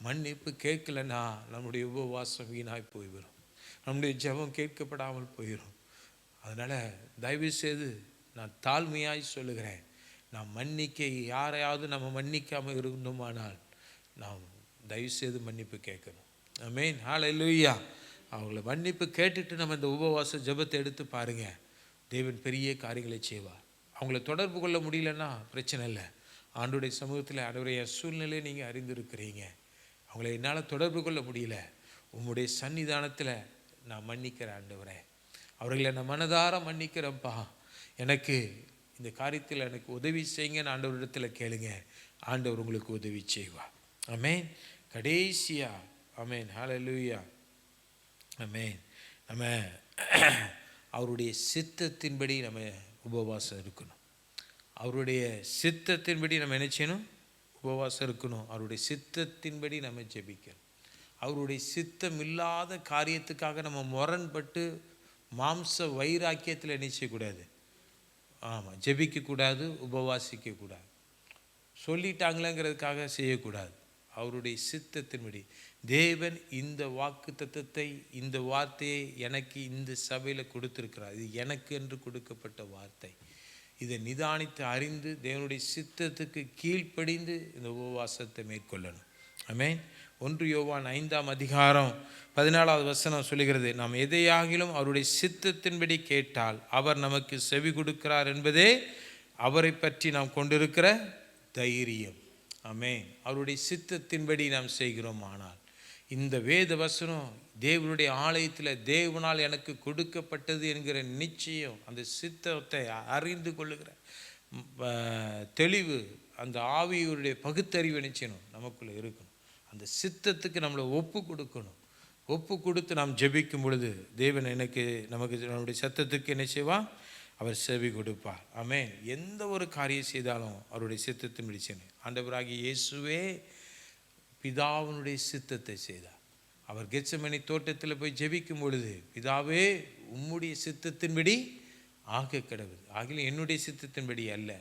மன்னிப்பு கேட்கலன்னா நம்முடைய உபவாசம் வீணாய் போய்விடும், நம்முடைய ஜெபம் கேட்கப்படாமல் போயிடும். அதனால் தயவுசெய்து நான் தாழ்மையாய் சொல்லுகிறேன், நான் மன்னிக்க யாரையாவது நம்ம மன்னிக்காமல் இருந்தோமானால் நாம் தயவுசெய்து மன்னிப்பு கேட்கணும். ஆமென். ஹல்லேலூயா. அவங்கள மன்னிப்பு கேட்டுட்டு நம்ம இந்த உபவாச ஜெபத்தை எடுத்து பாருங்கள், தேவன் பெரிய காரியங்களை செய்வார். அவங்கள தொடர்பு கொள்ள முடியலன்னா பிரச்சனை இல்லை. ஆண்டவருடைய சமூகத்தில் ஆண்டவருடைய சூழ்நிலையை நீங்கள் அறிந்திருக்கிறீங்க. அவங்கள என்னால் தொடர்பு கொள்ள முடியல, உம்முடைய சன்னிதானத்தில் நான் மன்னிக்கிறேன் ஆண்டவரே, அவர்களை நான் மனதார மன்னிக்கிறேன்ப்பா. எனக்கு இந்த காரியத்தில் எனக்கு உதவி செய்யுங்கன்னு ஆண்டவரிடத்தில் கேளுங்க. ஆண்டவர் உங்களுக்கு உதவி செய்வார். ஆமென். கடைசியா ஆமென், ஹல்லேலூயா, ஆமென். நம்ம அவருடைய சித்தத்தின்படி நம்ம உபவாசம் இருக்கணும். அவருடைய சித்தத்தின்படி நம்ம என்ன செய்யணும்? உபவாசம் இருக்கணும். அவருடைய சித்தத்தின்படி நம்ம ஜெபிக்கணும். அவருடைய சித்தம் இல்லாத காரியத்துக்காக நம்ம முரண்பட்டு மாம்ச வைராக்கியத்தில் என்ன செய்யக்கூடாது? ஆமாம், ஜெபிக்கக்கூடாது, உபவாசிக்கக்கூடாது. சொல்லிட்டாங்களேங்கிறதுக்காக செய்யக்கூடாது. அவருடைய சித்தத்தின்படி தேவன் இந்த வாக்கு தத்தத்தை, இந்த வார்த்தையை எனக்கு இந்த சபையில் கொடுத்துருக்கிறார். இது எனக்கு என்று கொடுக்கப்பட்ட வார்த்தை. இதை நிதானித்து அறிந்து தேவனுடைய சித்தத்துக்கு கீழ்ப்படிந்து இந்த உபவாசத்தை மேற்கொள்ளணும். ஆமென். 1 யோவான் 5:14 சொல்லுகிறது, நாம் எதையாகிலும் அவருடைய சித்தத்தின்படி கேட்டால் அவர் நமக்கு செவி கொடுக்கிறார் என்பதே அவரை பற்றி நாம் கொண்டிருக்கிற தைரியம். ஆமென். அவருடைய சித்தத்தின்படி நாம் செய்கிறோம். ஆனால் இந்த வேத வசனம் தேவனுடைய ஆலயத்தில் தேவனால் எனக்கு கொடுக்கப்பட்டது என்கிற நிச்சயம், அந்த சித்தத்தை அறிந்து கொள்ளுகிற தெளிவு, அந்த ஆவியுடைய பகுத்தறிவு நிச்சயம் நமக்குள்ளே இருக்கணும். அந்த சித்தத்துக்கு நம்மளை ஒப்பு கொடுக்கணும். ஒப்பு கொடுத்து நாம் ஜெபிக்கும் பொழுது தேவன் நமக்கு நம்முடைய சத்தத்துக்கு என்ன செய்வார்? அவர் செவி கொடுப்பார். ஆமென். எந்த ஒரு காரியம் செய்தாலும் அவருடைய சித்தத்தின்படி செய்யணும். ஆண்டவராகிய இயேசுவே பிதாவினுடைய சித்தத்தை செய்தார். அவர் கெத்செமனே தோட்டத்தில் போய் ஜெபிக்கும் பொழுது, பிதாவே உம்முடைய சித்தத்தின்படி ஆக கடவுள், ஆகிலும் என்னுடைய சித்தத்தின்படி அல்ல,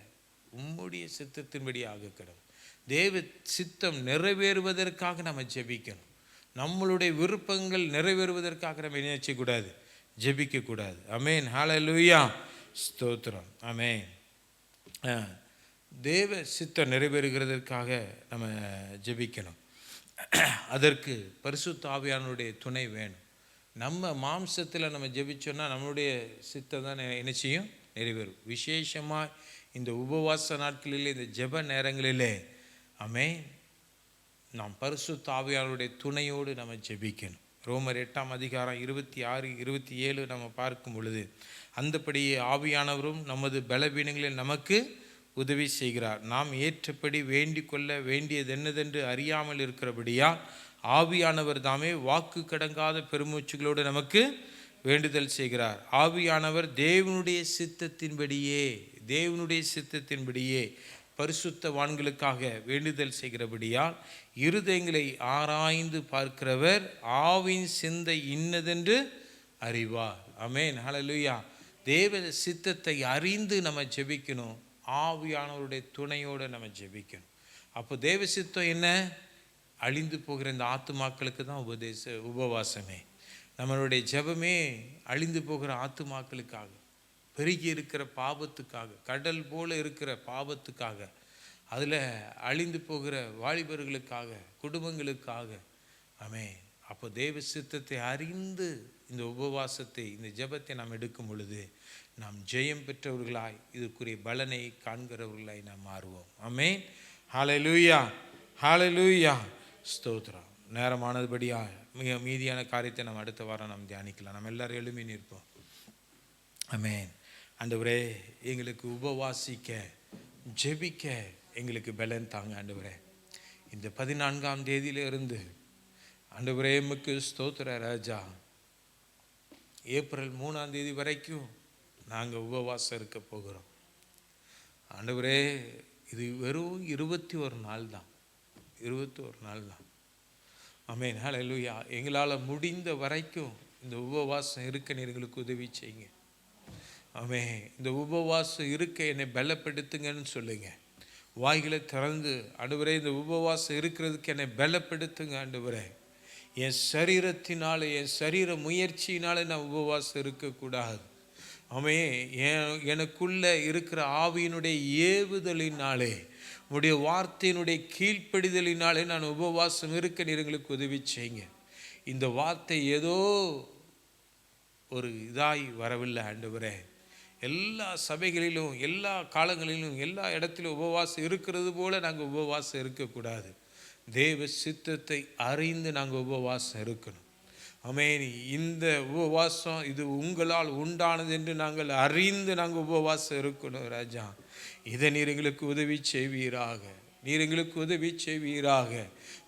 உம்முடைய சித்தத்தின்படி ஆக கடவுள். தேவ சித்தம் நிறைவேறுவதற்காக நம்ம ஜெபிக்கணும். நம்மளுடைய விருப்பங்கள் நிறைவேறுவதற்காக நம்ம என்ன செய்யக்கூடாது? ஜெபிக்கக்கூடாது. ஆமென், ஹல்லேலூயா, ஸ்தோத்திரம். ஆமென். தேவ சித்தம் நிறைவேறுகிறதற்காக நம்ம ஜெபிக்கணும். அதற்கு பரிசுத்த ஆவியானவருடைய துணை வேணும். நம்ம மாம்சத்தில் நம்ம ஜெபிச்சோன்னா நம்மளுடைய சித்தம் தான் என்ன செய்யும்? நிறைவேறும். விசேஷமாக இந்த உபவாச நாட்களிலே, இந்த ஜெப நேரங்களிலே ஆமென், நாம் பரிசுத்த ஆவியானவருடைய துணையோடு நம்ம ஜெபிக்கணும். ரோமர் 8:26-27 நம்ம பார்க்கும் பொழுது, அந்தபடியே ஆவியானவரும் நமது பலவீனங்களில் நமக்கு உதவி செய்கிறார். நாம் ஏற்றபடி வேண்டிக் கொள்ள வேண்டியது என்னதென்று அறியாமல் இருக்கிறபடியா ஆவியானவர் தாமே வாக்கு கடங்காத பெருமூச்சுகளோடு நமக்கு வேண்டுதல் செய்கிறார். ஆவியானவர் தேவனுடைய சித்தத்தின்படியே பரிசுத்தவான்களுக்காக வேண்டுதல் செய்கிறபடியால் இருதயங்களை ஆராய்ந்து பார்க்கிறவர் ஆவியின் சிந்தை இன்னதென்று அறிவார். ஆமென், ஹல்லேலூயா. தேவ சித்தத்தை அறிந்து நம்ம ஜெபிக்கணும். ஆவியானவருடைய துணையோடு நம்ம ஜெபிக்கணும். அப்போ தேவ சித்தம் என்ன? அழிந்து போகிற இந்த ஆத்துமாக்களுக்கு தான் உபவாசமே. நம்மளுடைய ஜெபமே அழிந்து போகிற ஆத்துமாக்களுக்காக, பெருகி இருக்கிற பாவத்துக்காக, கடல் போல இருக்கிற பாவத்துக்காக, அதில் அழிந்து போகிற வாலிபர்களுக்காக, குடும்பங்களுக்காக. ஆமென். அப்போ தேவ சித்தத்தை அறிந்து இந்த உபவாசத்தை, இந்த ஜெபத்தை நாம் எடுக்கும் பொழுது நாம் ஜெயம் பெற்றவர்களாய், இதற்குரிய பலனை காண்கிறவர்களாய் நாம் மாறுவோம். ஆமென், ஹல்லேலூயா, ஹல்லேலூயா, ஸ்தோத்திரம். நேரமானதுபடியா மிக மீதியான காரியத்தை நம்ம அடுத்த வாரம் நாம் தியானிக்கலாம். நம்ம எல்லாரும் எழும்பி நிற்போம். ஆமென். ஆண்டவரே, எங்களுக்கு உபவாசிக்க, ஜெபிக்க எங்களுக்கு பலன் தாங்க ஆண்டவரே. இந்த 14ஆம் தேதியிலிருந்து ஆண்டவரே எமக்கு ஸ்தோத்திர ராஜா, ஏப்ரல் 3ஆம் தேதி வரைக்கும் நாங்கள் உபவாசம் இருக்க போகிறோம் ஆண்டவரே. இது வெறும் 21 நாள் தான், 21 நாள் தான். ஆமென், ஹல்லேலூயா. எங்களால் முடிந்த வரைக்கும் இந்த உபவாசம் இருக்க எங்களுக்கு உதவி செய்யுங்க. ஆமென். இந்த உபவாசம் இருக்க என்னை பலப்படுத்துங்கன்னு சொல்லுங்க. வாய்களை திறந்து, ஆண்டவரே இந்த உபவாசம் இருக்கிறதுக்கு என்னை பலப்படுத்துங்க ஆண்டவரே. என் சரீரத்தினால, என் சரீர முயற்சியினால நான் உபவாசம் இருக்கக்கூடாது. ஆமென். எனக்குள்ள இருக்கிற ஆவியினுடைய ஏவுதலினாலே, உடைய வார்த்தையினுடைய கீழ்ப்படிதலினாலே நான் உபவாசம் இருக்க எங்களுக்கு உதவி செய்யுங்க. இந்த வார்த்தை ஏதோ ஒரு இதாய் வரவில்லை ஆண்டவரே. எல்லா சபைகளிலும், எல்லா காலங்களிலும், எல்லா இடத்திலும் உபவாசம் இருக்கிறது போல நாங்கள் உபவாசம் இருக்கக்கூடாது. தேவ சித்தத்தை அறிந்து நாங்கள் உபவாசம் இருக்கணும். ஆமென். இந்த உபவாசம் இது உங்களால் உண்டானது என்று நாங்கள் அறிந்து நாங்கள் உபவாசம் இருக்கணும் ராஜா. இதை நீர் எங்களுக்கு உதவி செய்வீராக, நீர் எங்களுக்கு உதவி செய்வீராக.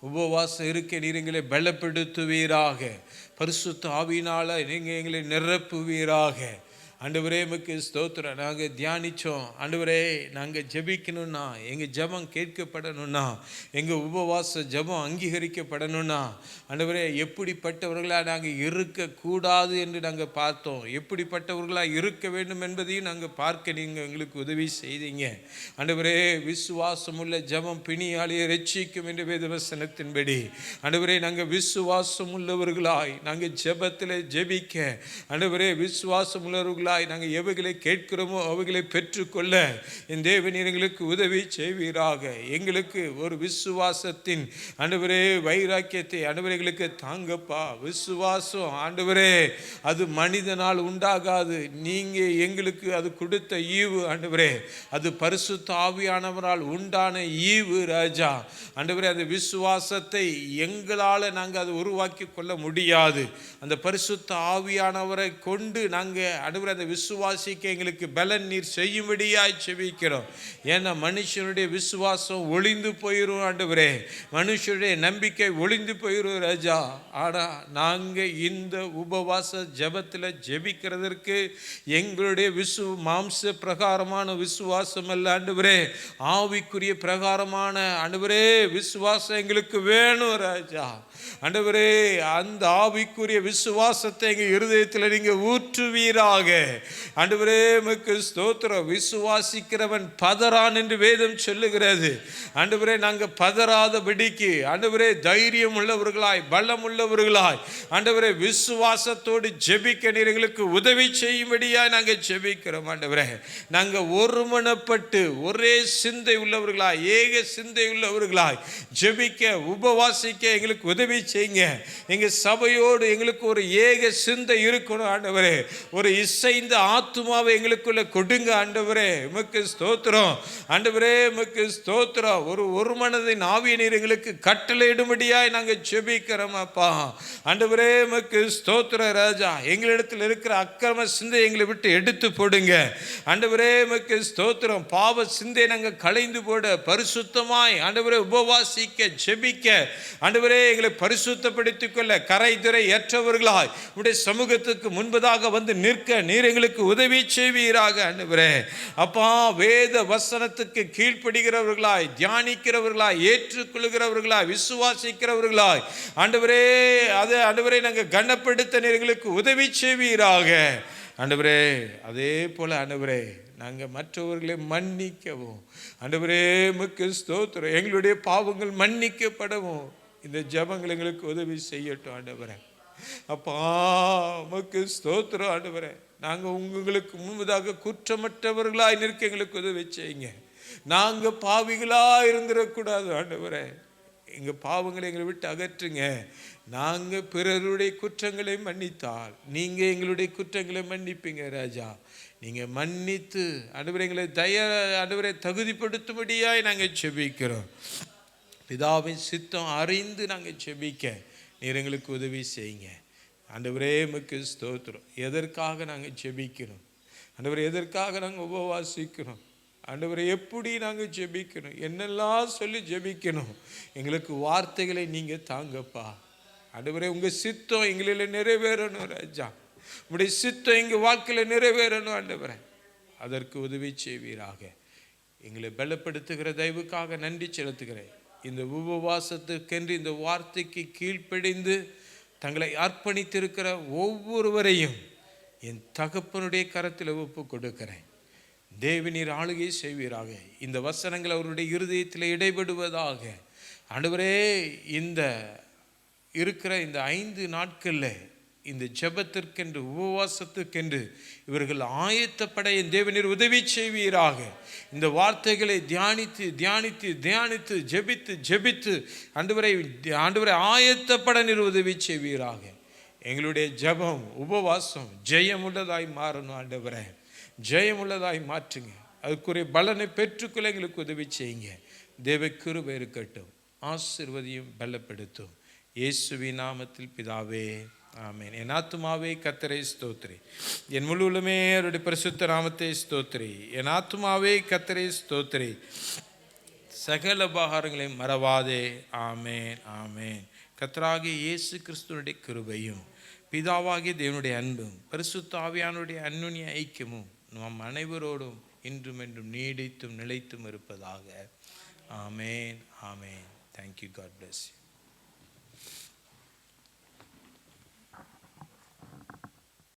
உபவாசம் இருக்க நீர் எங்களை பலப்படுத்துவீராக. பரிசுத்த ஆவியினால நீங்கள் எங்களை நிரப்புவீராக. ஆண்டவரே உமக்கு ஸ்தோத்திரம். நாங்கள் தியானித்தோம் ஆண்டவரே, நாங்கள் ஜெபிக்கணும்னா, எங்கள் ஜெபம் கேட்கப்படணும்னா, எங்கள் உபவாச ஜெபம் அங்கீகரிக்கப்படணும்னா ஆண்டவரே எப்படிப்பட்டவர்களாக நாங்கள் இருக்கக்கூடாது என்று நாங்கள் பார்த்தோம். எப்படிப்பட்டவர்களாக இருக்க வேண்டும் என்பதையும் நாங்கள் பார்க்க நீங்கள் எங்களுக்கு உதவி செய்தீங்க ஆண்டவரே. விசுவாசமுள்ள ஜெபம் பிணியாளியை ரட்சிக்கும் என்று வேதவசனத்தின்படி ஆண்டவரே நாங்கள் விசுவாசம் உள்ளவர்களாய் நாங்கள் ஜெபத்தில் ஜெபிக்க ஆண்டவரே, விசுவாசம் உள்ளவர்களாய் நாங்கள் எவைகளை கேட்கிறோமோ அவைகளை பெற்றுக்கொள்ள என் தேவனீர் எங்களுக்கு உதவி செய்வீராக. எங்களுக்கு ஒரு விசுவாசத்தின் ஆண்டவரே வைராக்கியத்தை ஆண்டவரே எங்களுக்கு தாங்கப்பா. விசுவாசம் ஆண்டவரே அது மனிதனால் உண்டாகாது, நீங்க எங்களுக்கு அது கொடுத்த ஈவு ஆண்டவரே. அது பரிசுத்த ஆவியானவரால் உண்டான ஈவு ராஜா. ஆண்டவரே அந்த விசுவாசத்தை எங்களால் நாங்கள் அதை உருவாக்கி கொள்ள முடியாது. அந்த பரிசுத்த ஆவியானவரை கொண்டு நாங்கள் ஆண்டவரே அந்த விசுவாசிக்க எங்களுக்கு பலன் நீர் செய்யும்படியாய் செபிக்கிறோம். ஏன்னா மனுஷனுடைய விசுவாசம் ஒளிந்து போயிடும் ஆண்டவரே, மனுஷனுடைய நம்பிக்கை ஒளிந்து போயிடும் ராஜா. ஆனால் நாங்கள் இந்த உபவாச ஜெபத்தில் ஜெபிக்கிறதற்கு எங்களுடைய மாம்ச பிரகாரமான விசுவாசம் அல்ல ஆண்டவரே, ஆவிக்குரிய பிரகாரமான ஆண்டவரே விசுவாசம் எங்களுக்கு வேணும் ராஜா. ஆண்டவரே அந்த ஆவிக்குரிய விசுவாசத்தை எங்கள் இருதயத்தில் நீங்கள் ஊற்றுவீராக. ஆண்டவரே உமக்கு ஸ்தோத்திரம். விசுவாசிக்கிறவன் பதறான் என்று வேதம் சொல்லுகிறது ஆண்டவரே. நாங்கள் பதறாதபடிக்கு ஆண்டவரே தைரியம் உள்ளவர்களாய் பலம் உள்ளவர்களாய் ஆண்டவரே விசுவாசத்தோடு ஜெபிக்க நீர் எங்களுக்கு உதவி செய்யும்படியாய் நாங்கள் ஜெபிக்கிறோம் ஆண்டவரே. நாங்கள் ஒருமனப்பட்டு ஒரே சிந்தை உள்ளவர்களாய் ஏக சிந்தை உள்ளவர்களாய் ஜெபிக்க உபவாசிக்க எங்களுக்கு உதவி செய்யுங்க. எங்க சபையோடு எங்களுக்கு ஒரு ஏக சிந்தை இருக்கணும் ஆண்டவரே. ஒரு இசைந்த ஆத்துமாவை எங்களுக்குள்ள கொடுங்க ஆண்டவரே. உமக்கு ஸ்தோத்திரம் ஆண்டவரே, உமக்கு ஸ்தோத்திரம். ஒரு மனதின் ஆவியை நீர் எங்களுக்கு கட்டளையிடும்படியாய் நாங்கள் ஜெபிக்கிறோம் அப்பா. ஆண்டவரே உமக்கு ஸ்தோத்திரம் ராஜா. எங்களிடத்தில் இருக்கிற அக்கிரம சிந்தை எங்களை விட்டு எடுத்து போடுங்க ஆண்டவரே. உமக்கு ஸ்தோத்திரம். பாவ சிந்தை நாங்கள் களைந்து போட பரிசுத்தமாய் ஆண்டவரே உபவாசிக்க ஜெபிக்க ஆண்டவரே எங்களை பரிசுத்தப்படுத்திக் கொள்ள கரை திரை ஏற்றவர்களாய் உடைய சமூகத்துக்கு முன்பதாக வந்து நிற்க நீர் எங்களுக்கு உதவி செய்வீராக ஆண்டவரே. அப்பா வேத வசனத்துக்கு கீழ்ப்படுகிறவர்களாய் தியானிக்கிறவர்களாய் ஏற்றுக்கொள்கிறவர்களாய் விசுவாசிக்கிறவர்களாய் ஆண்டவரே அதை ஆண்டவரே நாங்கள் கனப்படுத்த நீர் எங்களுக்கு உதவி செய்வீராக ஆண்டவரே. அதே போல ஆண்டவரே நாங்கள் மற்றவர்களை மன்னிக்கவும் ஆண்டவரே உமக்கு ஸ்தோத்திரம். எங்களுடைய பாவங்கள் மன்னிக்கப்படவும் இந்த ஜெபங்கள் எங்களுக்கு உதவி செய்யட்டும் ஆண்டவரே. அப்பா உமக்கு ஸ்தோத்திரம் ஆண்டவரே. நாங்கள் உங்களுக்கு முன்பதாக குற்றமற்றவர்களாய் நிற்க எங்களுக்கு உதவி செய்யுங்க. நாங்கள் பாவிகளாக இருந்துடக்கூடாது ஆண்டவரே. எங்கள் பாவங்களை எங்களை விட்டு அகற்றுங்க. நாங்கள் பிறருடைய குற்றங்களை மன்னித்தால் நீங்கள் எங்களுடைய குற்றங்களை மன்னிப்பீங்க ராஜா. நீங்கள் மன்னித்து ஆண்டவரே எங்களை ஆண்டவரை தகுதிப்படுத்தும்படியாய் நாங்கள் செபிக்கிறோம். பிதாவின் சித்தம் அறிந்து நாங்கள் செபிக்க நீர் எங்களுக்கு உதவி செய்யுங்க ஆண்டவரே. உமக்கு ஸ்தோத்திரம். எதற்காக நாங்கள் ஜெபிக்கணும் ஆண்டவரே, எதற்காக நாங்கள் உபவாசிக்கணும் ஆண்டவரை, எப்படி நாங்கள் ஜெபிக்கணும், என்னெல்லாம் சொல்லி ஜெபிக்கணும், எங்களுக்கு வார்த்தைகளை நீங்கள் தாங்கப்பா ஆண்டவரே. உங்கள் சித்தம் எங்களில் நிறைவேறணும் ராஜா. உங்களுடைய சித்தம் எங்கள் வாழ்க்கையில் நிறைவேறணும் ஆண்டவரே. அதற்கு உதவி செய்வீராக. எங்களை பலப்படுத்துகிற தயவுக்காக நன்றி செலுத்துகிறேன். இந்த உபவாசத்துக்கென்று இந்த வார்த்தைக்கு கீழ்ப்படிந்து தங்களை அர்ப்பணித்திருக்கிற ஒவ்வொருவரையும் என் தகப்பனுடைய கரத்தில் ஒப்பு கொடுக்கிறேன். தேவநீர் ஆளுகை செய்வீராக. இந்த வசனங்கள் அவருடைய இருதயத்தில் இடைபடுவதாக ஆண்டவரே. இந்த இருக்கிற இந்த 5 நாட்களில் இந்த ஜெபத்திற்கென்று உபவாசத்துக்கென்று இவர்கள் ஆயத்தப்பட என் தேவநீர் உதவி செய்வீராக. இந்த வார்த்தைகளை தியானித்து தியானித்து தியானித்து ஜெபித்து ஜெபித்து ஆண்டவரை ஆயத்தப்பட நீர் உதவி செய்வீராக. எங்களுடைய ஜெபம் உபவாசம் ஜெயமுள்ளதாய் மாறணும் ஆண்டவரே. ஜெயமுள்ளதாய் மாற்றுங்க. அதுக்குரிய பலனை பெற்றுக்கொள்ள எங்களுக்கு உதவி செய்யுங்க. தேவ கிருபை இருக்கட்டும். ஆசீர்வதியும் பலப்படுத்தும். இயேசுவின் நாமத்தில் பிதாவே, ஆமென். என் ஆத்துமாவே கர்த்தரை ஸ்தோத்திரி, என் முழு உள்ளமே அவருடைய பரிசுத்த நாமத்தை ஸ்தோத்திரி. என் ஆத்துமாவே கர்த்தரை ஸ்தோத்திரி, சகல உபகாரங்களையும் மறவாதே. ஆமென், ஆமென். கர்த்தராகிய இயேசு கிறிஸ்துவினுடைய கிருபையும், பிதாவாகிய தேவனுடைய அன்பும், பரிசுத்த ஆவியானுடைய அன்னுன்ய ஐக்கியமும் நம் அனைவரோடும் இன்றும் என்றும் நீடித்தும் நிலைத்தும் இருப்பதாக. ஆமென், ஆமென். Thank you. God bless you.